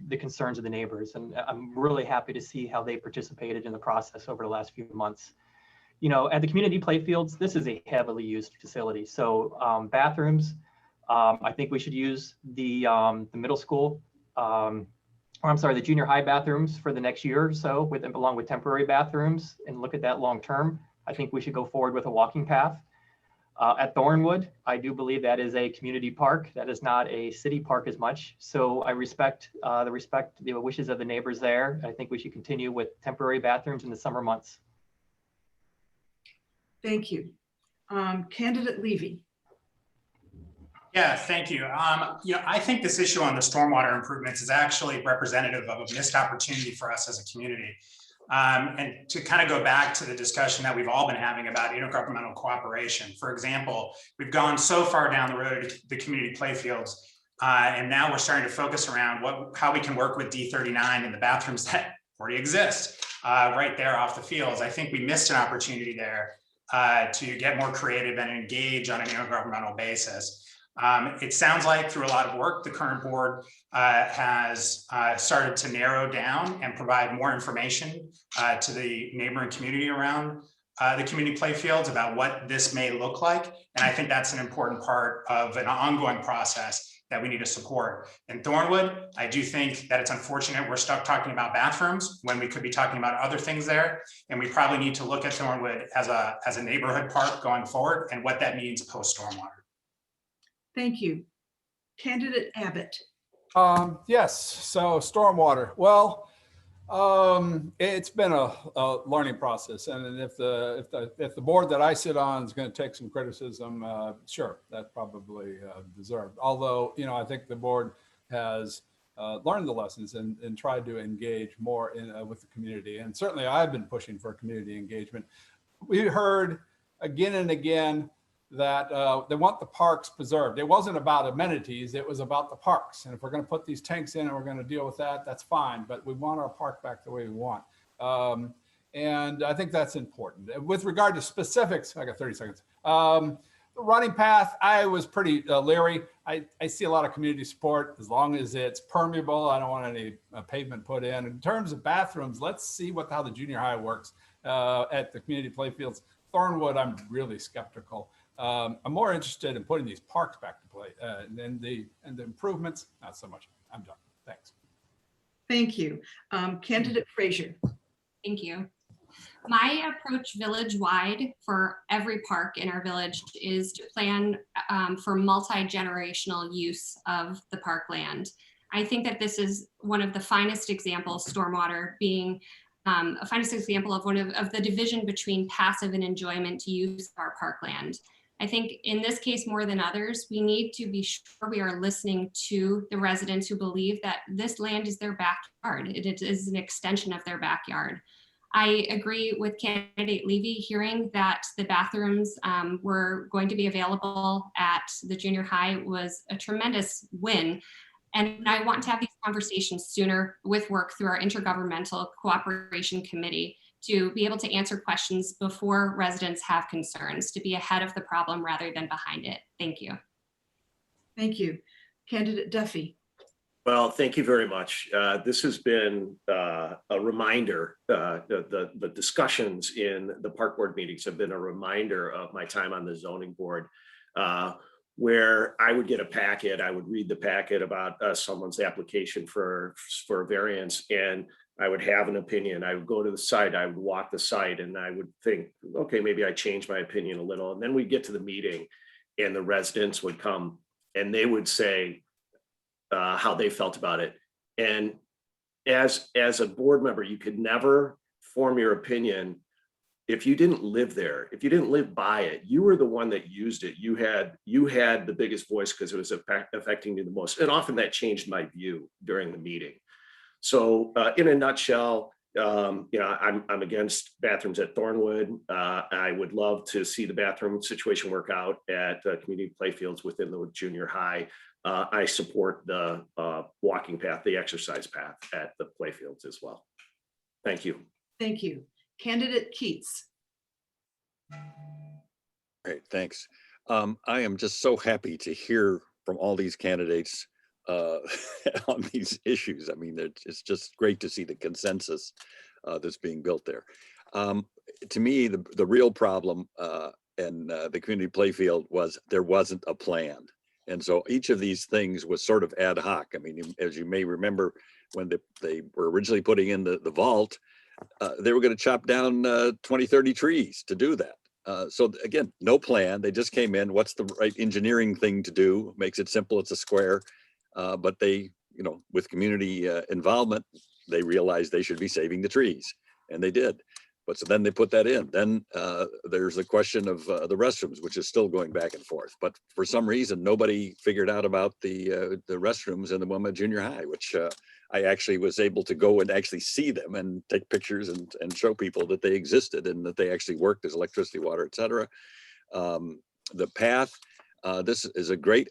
the concerns of the neighbors. And I'm really happy to see how they participated in the process over the last few months. At the community playfields, this is a heavily used facility. So bathrooms, I think we should use the middle school, the junior high bathrooms for the next year or so, along with temporary bathrooms, and look at that long term. I think we should go forward with a walking path. At Thornwood, I do believe that is a community park. That is not a city park as much. So I respect the wishes of the neighbors there. I think we should continue with temporary bathrooms in the summer months. Thank you. Candidate Levy. Yeah, thank you. I think this issue on the stormwater improvements is actually representative of a missed opportunity for us as a community. And to kind of go back to the discussion that we've all been having about intergovernmental cooperation. For example, we've gone so far down the road to the community playfields, and now we're starting to focus around how we can work with D39 in the bathrooms that already exist right there off the fields. I think we missed an opportunity there to get more creative and engage on an intergovernmental basis. It sounds like through a lot of work, the current board has started to narrow down and provide more information to the neighboring community around the community playfields about what this may look like. And I think that's an important part of an ongoing process that we need to support. In Thornwood, I do think that it's unfortunate we're stuck talking about bathrooms when we could be talking about other things there. And we probably need to look at Thornwood as a neighborhood park going forward and what that means post-stormwater. Thank you. Candidate Abbott. Yes, so stormwater. Well, it's been a learning process, and if the board that I sit on is going to take some criticism, sure, that's probably deserved. Although, I think the board has learned the lessons and tried to engage more with the community, and certainly I've been pushing for community engagement. We heard again and again that they want the parks preserved. It wasn't about amenities, it was about the parks. And if we're going to put these tanks in and we're going to deal with that, that's fine. But we want our park back the way we want. And I think that's important. With regard to specifics, I got 30 seconds. The running path, I was pretty leery. I see a lot of community support as long as it's permeable. I don't want any pavement put in. In terms of bathrooms, let's see how the junior high works at the community playfields. Thornwood, I'm really skeptical. I'm more interested in putting these parks back to play and the improvements, not so much. I'm done. Thanks. Thank you. Candidate Frazier. Thank you. My approach village-wide for every park in our village is to plan for multi-generational use of the parkland. I think that this is one of the finest examples, stormwater being a finest example of one of the division between passive and enjoyment to use of our parkland. I think in this case, more than others, we need to be sure we are listening to the residents who believe that this land is their backyard. It is an extension of their backyard. I agree with candidate Levy. Hearing that the bathrooms were going to be available at the junior high was a tremendous win. And I want to have these conversations sooner with work through our intergovernmental cooperation committee to be able to answer questions before residents have concerns, to be ahead of the problem rather than behind it. Thank you. Thank you. Candidate Duffy. Well, thank you very much. This has been a reminder. The discussions in the park board meetings have been a reminder of my time on the zoning board, where I would get a packet. I would read the packet about someone's application for a variance, and I would have an opinion. I would go to the site, I would walk the site, and I would think, okay, maybe I changed my opinion a little. And then we'd get to the meeting, and the residents would come and they would say how they felt about it. And as a board member, you could never form your opinion if you didn't live there, if you didn't live by it. You were the one that used it. You had the biggest voice because it was affecting you the most. And often that changed my view during the meeting. So in a nutshell, I'm against bathrooms at Thornwood. I would love to see the bathroom situation work out at community playfields within the junior high. I support the walking path, the exercise path at the playfields as well. Thank you. Thank you. Candidate Keats. Great, thanks. I am just so happy to hear from all these candidates on these issues. I mean, it's just great to see the consensus that's being built there. To me, the real problem in the community playfield was there wasn't a plan. And so each of these things was sort of ad hoc. I mean, as you may remember, when they were originally putting in the vault, they were going to chop down 20, 30 trees to do that. So again, no plan. They just came in. What's the right engineering thing to do? Makes it simple. It's a square. But they, with community involvement, they realized they should be saving the trees, and they did. But so then they put that in. Then there's the question of the restrooms, which is still going back and forth. But for some reason, nobody figured out about the restrooms in the Wilmette Junior High, which I actually was able to go and actually see them and take pictures and show people that they existed and that they actually worked as electricity, water, et cetera. The path, this is a great,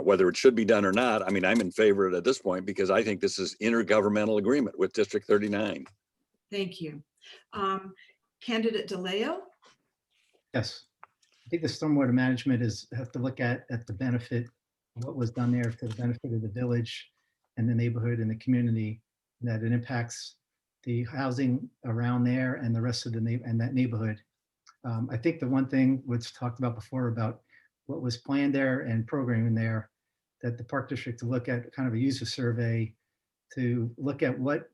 whether it should be done or not. I mean, I'm in favor of it at this point because I think this is intergovernmental agreement with District 39. Thank you. Candidate DeLeo. Yes, I think the stormwater management have to look at the benefit, what was done there to the benefit of the village and the neighborhood and the community, that it impacts the housing around there and the rest of that neighborhood. I think the one thing was talked about before about what was planned there and programming there, that the park district to look at kind of a user survey to look at what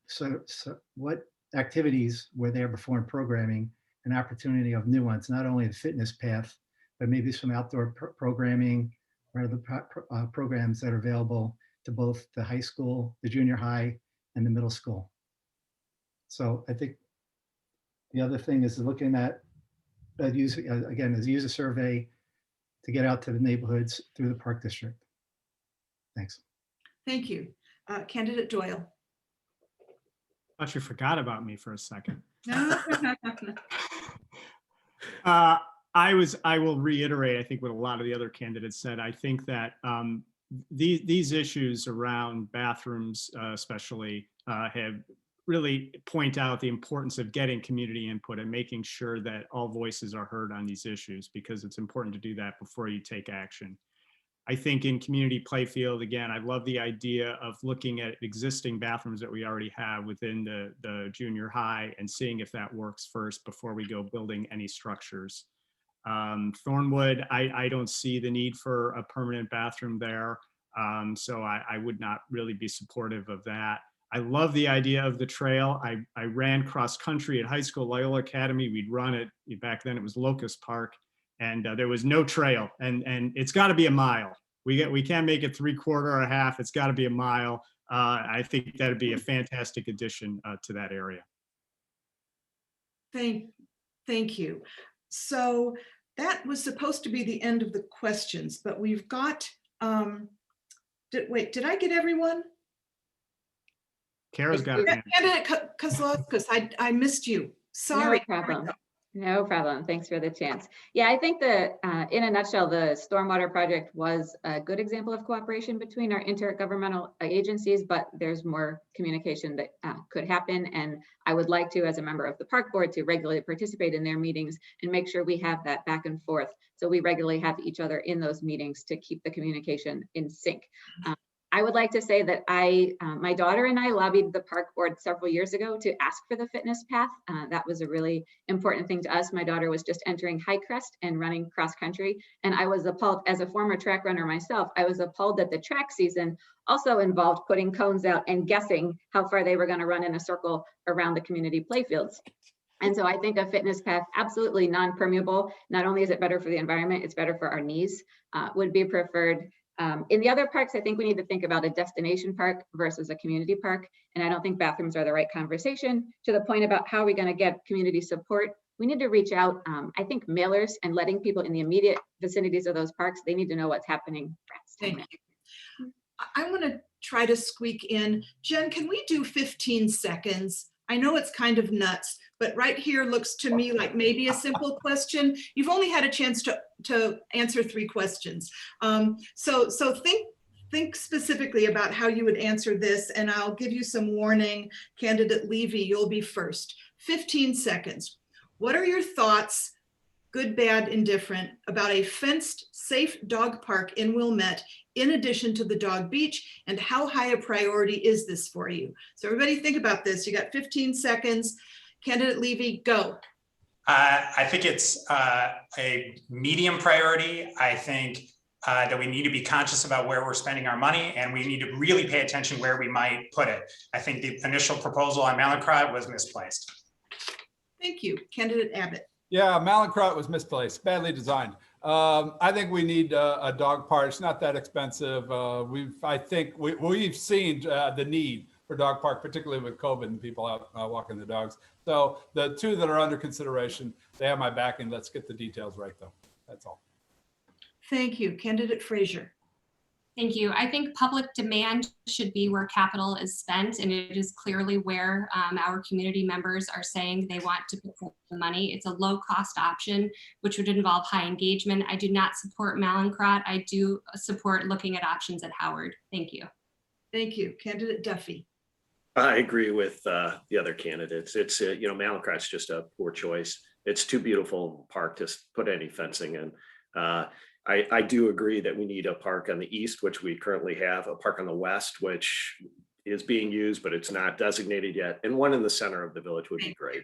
activities were there before in programming, an opportunity of new ones, not only the fitness path, but maybe some outdoor programming or other programs that are available to both the high school, the junior high, and the middle school. So I think the other thing is looking at a user survey to get out to the neighborhoods through the park district. Thanks. Thank you. Candidate Doyle. Thought you forgot about me for a second. No. I will reiterate, I think, what a lot of the other candidates said. I think that these issues around bathrooms, especially, have really point out the importance of getting community input and making sure that all voices are heard on these issues, because it's important to do that before you take action. I think in community playfield, again, I love the idea of looking at existing bathrooms that we already have within the junior high and seeing if that works first before we go building any structures. Thornwood, I don't see the need for a permanent bathroom there. So I would not really be supportive of that. I love the idea of the trail. I ran cross country at high school, Loyola Academy. We'd run it, back then it was Locust Park, and there was no trail, and it's got to be a mile. We can't make it 3/4 or a half. It's got to be a mile. I think that'd be a fantastic addition to that area. Thank you. So that was supposed to be the end of the questions, but we've got, wait, did I get everyone? Kara's got it. Candidate Kozlowskis, I missed you. Sorry. No problem. No problem. Thanks for the chance. Yeah, I think that in a nutshell, the stormwater project was a good example of cooperation between our intergovernmental agencies, but there's more communication that could happen. And I would like to, as a member of the park board, to regularly participate in their meetings and make sure we have that back and forth. So we regularly have each other in those meetings to keep the communication in sync. I would like to say that my daughter and I lobbied the park board several years ago to ask for the fitness path. That was a really important thing to us. My daughter was just entering High Crest and running cross country. And I was appalled, as a former track runner myself, I was appalled that the track season also involved putting cones out and guessing how far they were going to run in a circle around the community playfields. And so I think a fitness path, absolutely non-permeable. Not only is it better for the environment, it's better for our knees, would be preferred. In the other parks, I think we need to think about a destination park versus a community park. And I don't think bathrooms are the right conversation. To the point about how are we going to get community support, we need to reach out, I think mailers and letting people in the immediate vicinities of those parks, they need to know what's happening. Thank you. I want to try to squeak in. Jen, can we do 15 seconds? I know it's kind of nuts, but right here looks to me like maybe a simple question. You've only had a chance to answer 3 questions. So think specifically about how you would answer this, and I'll give you some warning. Candidate Levy, you'll be first. 15 seconds. What are your thoughts, good, bad, indifferent, about a fenced, safe dog park in Wilmette in addition to the dog beach, and how high a priority is this for you? So everybody think about this. You got 15 seconds. Candidate Levy, go. I think it's a medium priority. I think that we need to be conscious about where we're spending our money, and we need to really pay attention where we might put it. I think the initial proposal on Mallinckrodt was misplaced. Thank you. Candidate Abbott. Yeah, Mallinckrodt was misplaced, badly designed. I think we need a dog park. It's not that expensive. I think we've seen the need for dog park, particularly with COVID and people out walking the dogs. So the 2 that are under consideration, they have my back, and let's get the details right though. That's all. Thank you. Candidate Frazier. Thank you. I think public demand should be where capital is spent, and it is clearly where our community members are saying they want to put the money. It's a low-cost option, which would involve high engagement. I do not support Mallinckrodt. I do support looking at options at Howard. Thank you. Thank you. Candidate Duffy. I agree with the other candidates. It's, Mallinckrodt's just a poor choice. It's too beautiful park to put any fencing in. I do agree that we need a park on the east, which we currently have, a park on the west, which is being used, but it's not designated yet. And one in the center of the village would be great.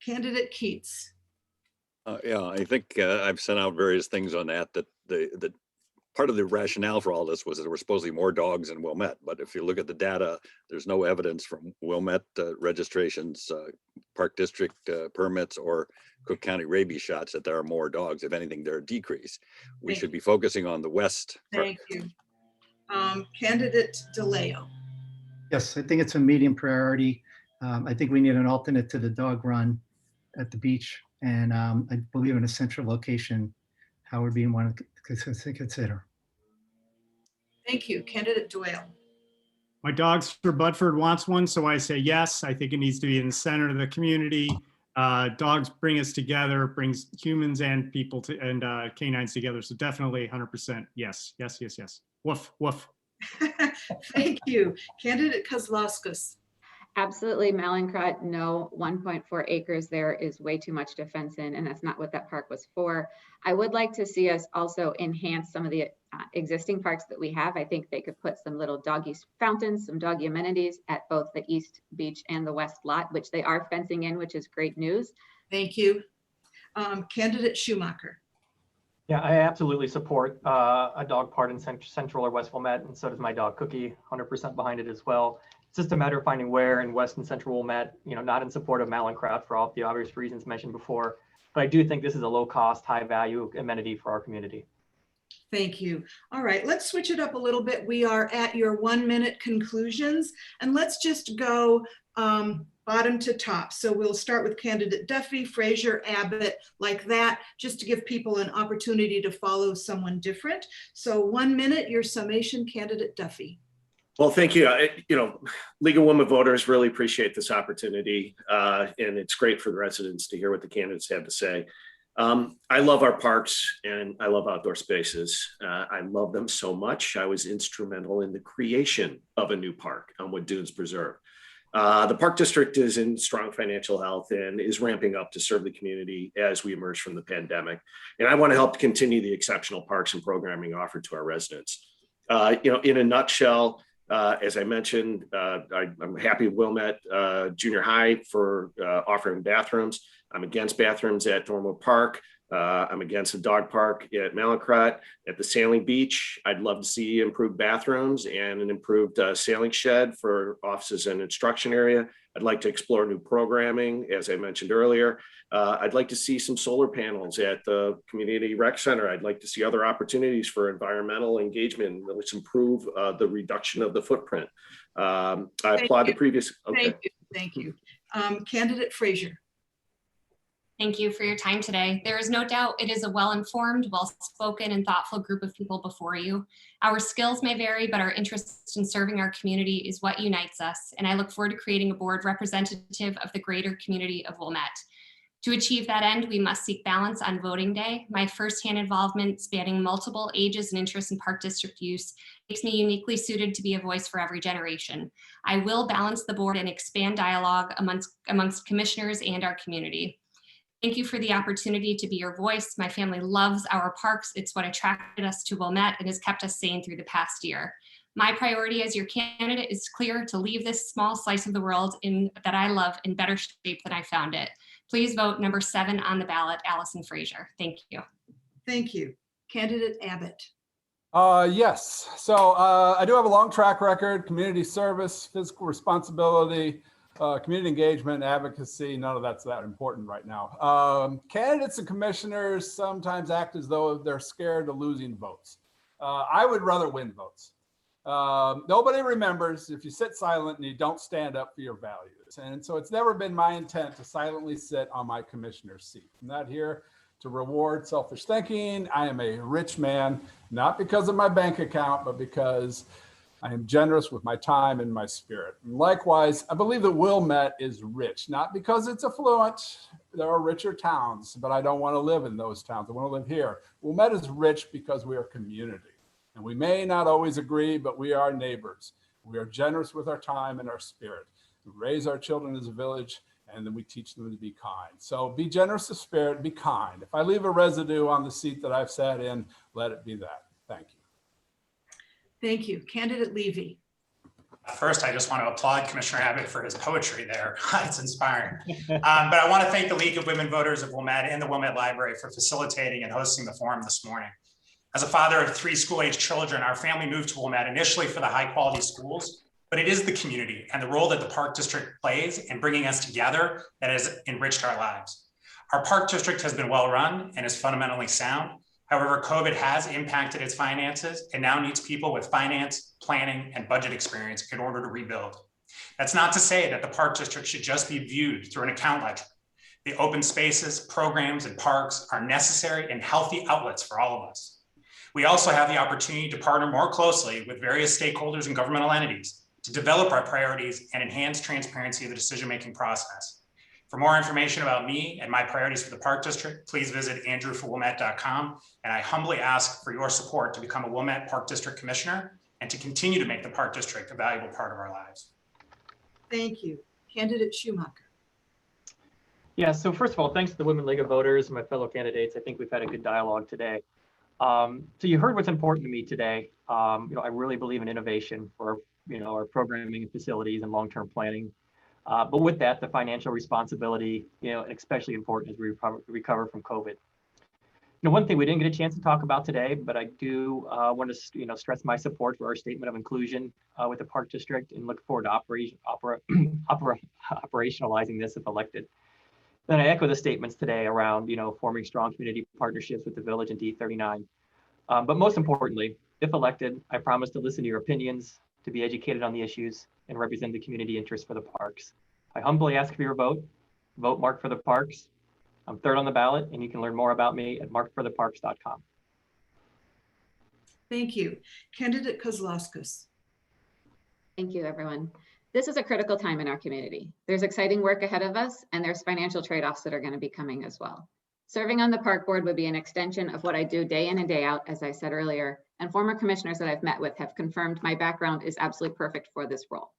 Candidate Keats. Yeah, I think I've sent out various things on that the part of the rationale for all this was that there were supposedly more dogs in Wilmette. But if you look at the data, there's no evidence from Wilmette registrations, park district permits, or Cook County rabies shots that there are more dogs. If anything, they're a decrease. We should be focusing on the west. Thank you. Candidate DeLeo. Yes, I think it's a medium priority. I think we need an alternate to the dog run at the beach. And I believe in a central location, Howard being one to consider. Thank you. Candidate Doyle. My dog's for Budford wants one, so I say yes. I think it needs to be in the center of the community. Dogs bring us together, brings humans and people and canines together. So definitely 100% yes, yes, yes, yes. Woof, woof. Thank you. Candidate Kozlowskis. Absolutely, Mallinckrodt, no. 1.4 acres there is way too much to fence in, and that's not what that park was for. I would like to see us also enhance some of the existing parks that we have. I think they could put some little doggy fountains, some doggy amenities at both the east beach and the west lot, which they are fencing in, which is great news. Thank you. Candidate Schumacher. Yeah, I absolutely support a dog park in Central or West Wilmette, and so does my dog Cookie, 100% behind it as well. It's just a matter of finding where in West and Central Wilmette, not in support of Mallinckrodt for all the obvious reasons mentioned before. But I do think this is a low cost, high value amenity for our community. Thank you. All right, let's switch it up a little bit. We are at your 1-minute conclusions, and let's just go by bottom to top. So we'll start with candidate Duffy, Frazier, Abbott, like that, just to give people an opportunity to follow someone different. So 1 minute, your summation, candidate Duffy. Well, thank you. League of Women Voters really appreciate this opportunity, and it's great for the residents to hear what the candidates have to say. I love our parks and I love outdoor spaces. I love them so much. I was instrumental in the creation of a new park, Elmwood Dunes Preserve. The Park District is in strong financial health and is ramping up to serve the community as we emerge from the pandemic. And I want to help continue the exceptional parks and programming offered to our residents. In a nutshell, as I mentioned, I'm happy with Wilmette Junior High for offering bathrooms. I'm against bathrooms at Norwood Park. I'm against the dog park at Mallinckrodt. At the sailing beach, I'd love to see improved bathrooms and an improved sailing shed for offices and instruction area. I'd like to explore new programming, as I mentioned earlier. I'd like to see some solar panels at the community rec center. I'd like to see other opportunities for environmental engagement, which improve the reduction of the footprint. I applaud the previous. Okay. Thank you. Candidate Frazier. Thank you for your time today. There is no doubt it is a well-informed, well-spoken, and thoughtful group of people before you. Our skills may vary, but our interest in serving our community is what unites us, and I look forward to creating a board representative of the greater community of Wilmette. To achieve that end, we must seek balance on voting day. My firsthand involvement spanning multiple ages and interests in Park District use makes me uniquely suited to be a voice for every generation. I will balance the board and expand dialogue amongst commissioners and our community. Thank you for the opportunity to be your voice. My family loves our parks. It's what attracted us to Wilmette and has kept us sane through the past year. My priority as your candidate is clear: to leave this small slice of the world that I love in better shape than I found it. Please vote number 7 on the ballot, Allison Frazier. Thank you. Thank you. Candidate Abbott. Yes. So I do have a long track record: community service, fiscal responsibility, community engagement, advocacy. None of that's that important right now. Candidates and commissioners sometimes act as though they're scared of losing votes. I would rather win votes. Nobody remembers if you sit silent and you don't stand up for your values. And so it's never been my intent to silently sit on my commissioner's seat. I'm not here to reward selfish thinking. I am a rich man, not because of my bank account, but because I am generous with my time and my spirit. And likewise, I believe that Wilmette is rich, not because it's affluent. There are richer towns, but I don't want to live in those towns. I want to live here. Wilmette is rich because we are community. And we may not always agree, but we are neighbors. We are generous with our time and our spirit. We raise our children as a village, and then we teach them to be kind. So be generous of spirit, be kind. If I leave a residue on the seat that I've sat in, let it be that. Thank you. Thank you. Candidate Levy. First, I just want to applaud Commissioner Abbott for his poetry there. It's inspiring. But I want to thank the League of Women Voters of Wilmette and the Wilmette Library for facilitating and hosting the forum this morning. As a father of 3 school-age children, our family moved to Wilmette initially for the high-quality schools, but it is the community and the role that the Park District plays in bringing us together that has enriched our lives. Our Park District has been well-run and is fundamentally sound. However, COVID has impacted its finances and now needs people with finance, planning, and budget experience in order to rebuild. That's not to say that the Park District should just be viewed through an account ledger. The open spaces, programs, and parks are necessary and healthy outlets for all of us. We also have the opportunity to partner more closely with various stakeholders and governmental entities to develop our priorities and enhance transparency of the decision-making process. For more information about me and my priorities for the Park District, please visit andrewforwilmette.com. And I humbly ask for your support to become a Wilmette Park District Commissioner and to continue to make the Park District a valuable part of our lives. Thank you. Candidate Schumacher. Yeah, so first of all, thanks to the Women League of Voters and my fellow candidates. I think we've had a good dialogue today. So you heard what's important to me today. I really believe in innovation for our programming and facilities and long-term planning. But with that, the financial responsibility, and especially important as we recover from COVID. One thing we didn't get a chance to talk about today, but I do want to stress my support for our statement of inclusion with the Park District and look forward to operationalizing this if elected. Then I echo the statements today around, forming strong community partnerships with the village and D39. But most importantly, if elected, I promise to listen to your opinions, to be educated on the issues, and represent the community interest for the parks. I humbly ask for your vote. Vote Mark for the Parks. I'm third on the ballot, and you can learn more about me at markfortheparks.com. Thank you. Candidate Kozlowskis. Thank you, everyone. This is a critical time in our community. There's exciting work ahead of us, and there's financial trade-offs that are going to be coming as well. Serving on the park board would be an extension of what I do day in and day out, as I said earlier, and former commissioners that I've met with have confirmed my background is absolutely perfect for this role.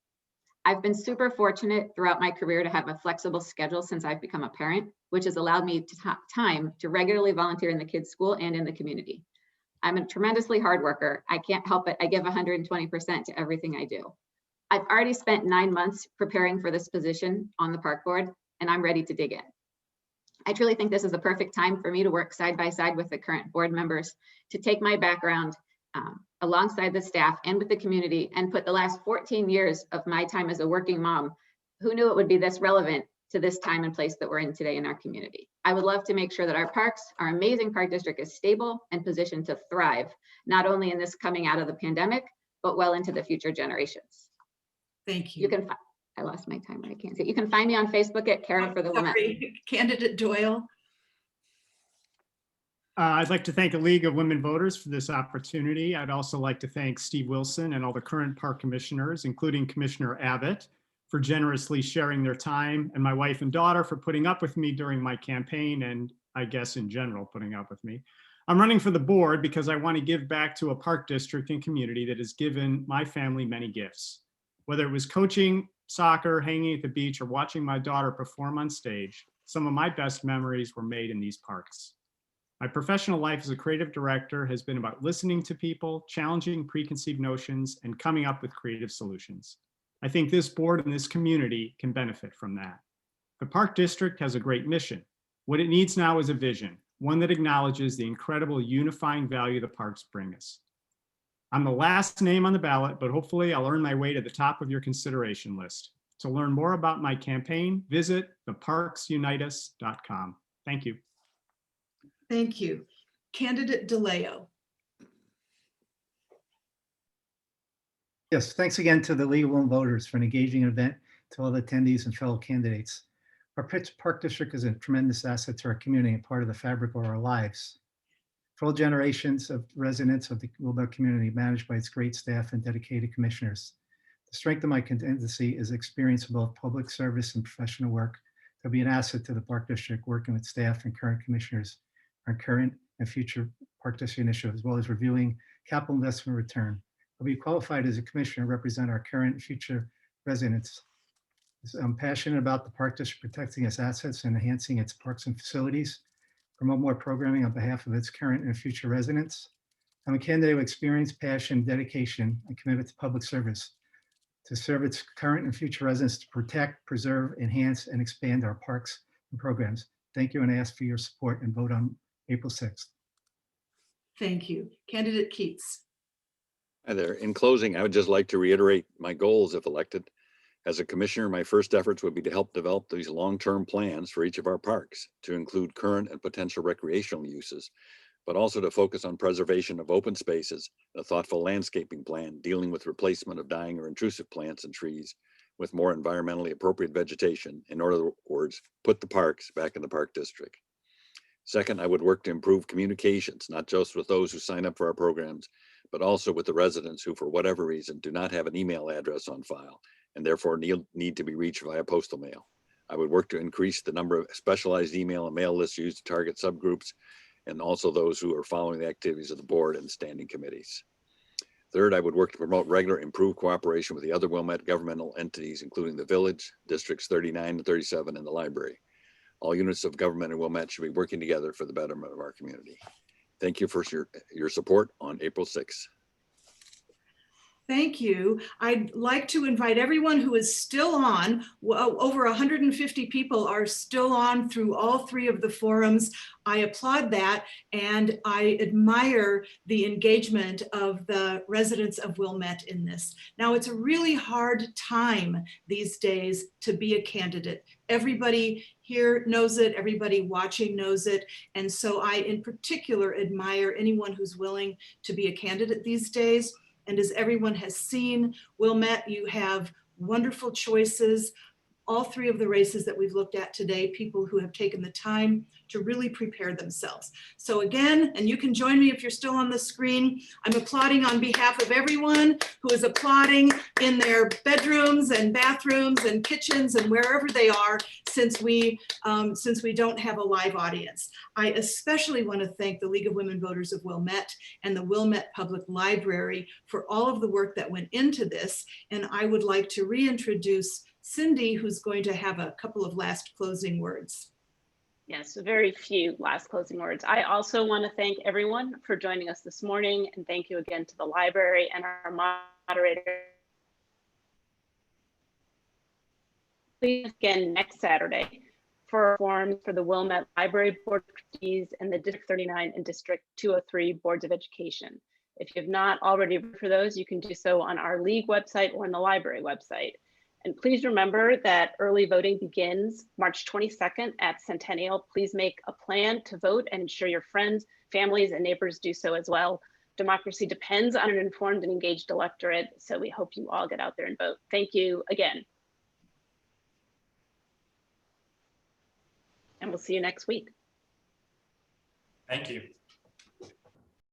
I've been super fortunate throughout my career to have a flexible schedule since I've become a parent, which has allowed me time to regularly volunteer in the kids' school and in the community. I'm a tremendously hard worker. I can't help it. I give 120% to everything I do. I've already spent 9 months preparing for this position on the park board, and I'm ready to dig in. I truly think this is the perfect time for me to work side by side with the current board members to take my background alongside the staff and with the community and put the last 14 years of my time as a working mom, who knew it would be this relevant to this time and place that we're in today in our community. I would love to make sure that our parks, our amazing park district, is stable and positioned to thrive, not only in this coming out of the pandemic, but well into the future generations. Thank you. You can, I lost my timer, I can't see. You can find me on Facebook at Kara for the Wilmette. Candidate Doyle. I'd like to thank the League of Women Voters for this opportunity. I'd also like to thank Steve Wilson and all the current park commissioners, including Commissioner Abbott, for generously sharing their time, and my wife and daughter for putting up with me during my campaign, and I guess in general, putting up with me. I'm running for the board because I want to give back to a park district and community that has given my family many gifts. Whether it was coaching soccer, hanging at the beach, or watching my daughter perform on stage, some of my best memories were made in these parks. My professional life as a creative director has been about listening to people, challenging preconceived notions, and coming up with creative solutions. I think this board and this community can benefit from that. The Park District has a great mission. What it needs now is a vision, one that acknowledges the incredible unifying value the parks bring us. I'm the last name on the ballot, but hopefully I'll earn my way to the top of your consideration list. To learn more about my campaign, visit theparksunitus.com. Thank you. Thank you. Candidate DeLeo. Yes, thanks again to the League of Women Voters for an engaging event, to all the attendees and fellow candidates. Our Park District is a tremendous asset to our community and part of the fabric of our lives. For all generations of residents of the Wilmette community, managed by its great staff and dedicated commissioners. The strength of my candidacy is experience of both public service and professional work to be an asset to the Park District, working with staff and current commissioners on current and future Park District initiatives, as well as reviewing capital investment return. I'll be qualified as a commissioner to represent our current and future residents. I'm passionate about the Park District protecting its assets and enhancing its parks and facilities, promote more programming on behalf of its current and future residents. I'm a candidate with experience, passion, dedication, and commitment to public service to serve its current and future residents, to protect, preserve, enhance, and expand our parks and programs. Thank you, and I ask for your support and vote on April 6th. Thank you. Candidate Keats. Hi there. In closing, I would just like to reiterate my goals if elected. As a commissioner, my first efforts would be to help develop these long-term plans for each of our parks to include current and potential recreational uses, but also to focus on preservation of open spaces, a thoughtful landscaping plan dealing with replacement of dying or intrusive plants and trees with more environmentally appropriate vegetation. In other words, put the parks back in the Park District. Second, I would work to improve communications, not just with those who sign up for our programs, but also with the residents who, for whatever reason, do not have an email address on file and therefore need to be reached via postal mail. I would work to increase the number of specialized email and mail lists used to target subgroups, and also those who are following the activities of the board and standing committees. Third, I would work to promote regular improved cooperation with the other Wilmette governmental entities, including the village, districts 39 and 37, and the library. All units of government in Wilmette should be working together for the betterment of our community. Thank you for your support on April 6th. Thank you. I'd like to invite everyone who is still on. Over 150 people are still on through all three of the forums. I applaud that, and I admire the engagement of the residents of Wilmette in this. Now, it's a really hard time these days to be a candidate. Everybody here knows it, everybody watching knows it, and so I in particular admire anyone who's willing to be a candidate these days. And as everyone has seen, Wilmette, you have wonderful choices all three of the races that we've looked at today, people who have taken the time to really prepare themselves. So again, and you can join me if you're still on the screen, I'm applauding on behalf of everyone who is applauding in their bedrooms and bathrooms and kitchens and wherever they are, since we don't have a live audience. I especially want to thank the League of Women Voters of Wilmette and the Wilmette Public Library for all of the work that went into this. And I would like to reintroduce Cindy, who's going to have a couple of last closing words. Yes, very few last closing words. I also want to thank everyone for joining us this morning, and thank you again to the library and our moderator. Please again next Saturday for forums for the Wilmette Library Board of Trustees and the District 39 and District 203 Boards of Education. If you have not already voted for those, you can do so on our league website or on the library website. And please remember that early voting begins March 22nd at Centennial. Please make a plan to vote and ensure your friends, families, and neighbors do so as well. Democracy depends on an informed and engaged electorate, so we hope you all get out there and vote. Thank you again. And we'll see you next week. Thank you.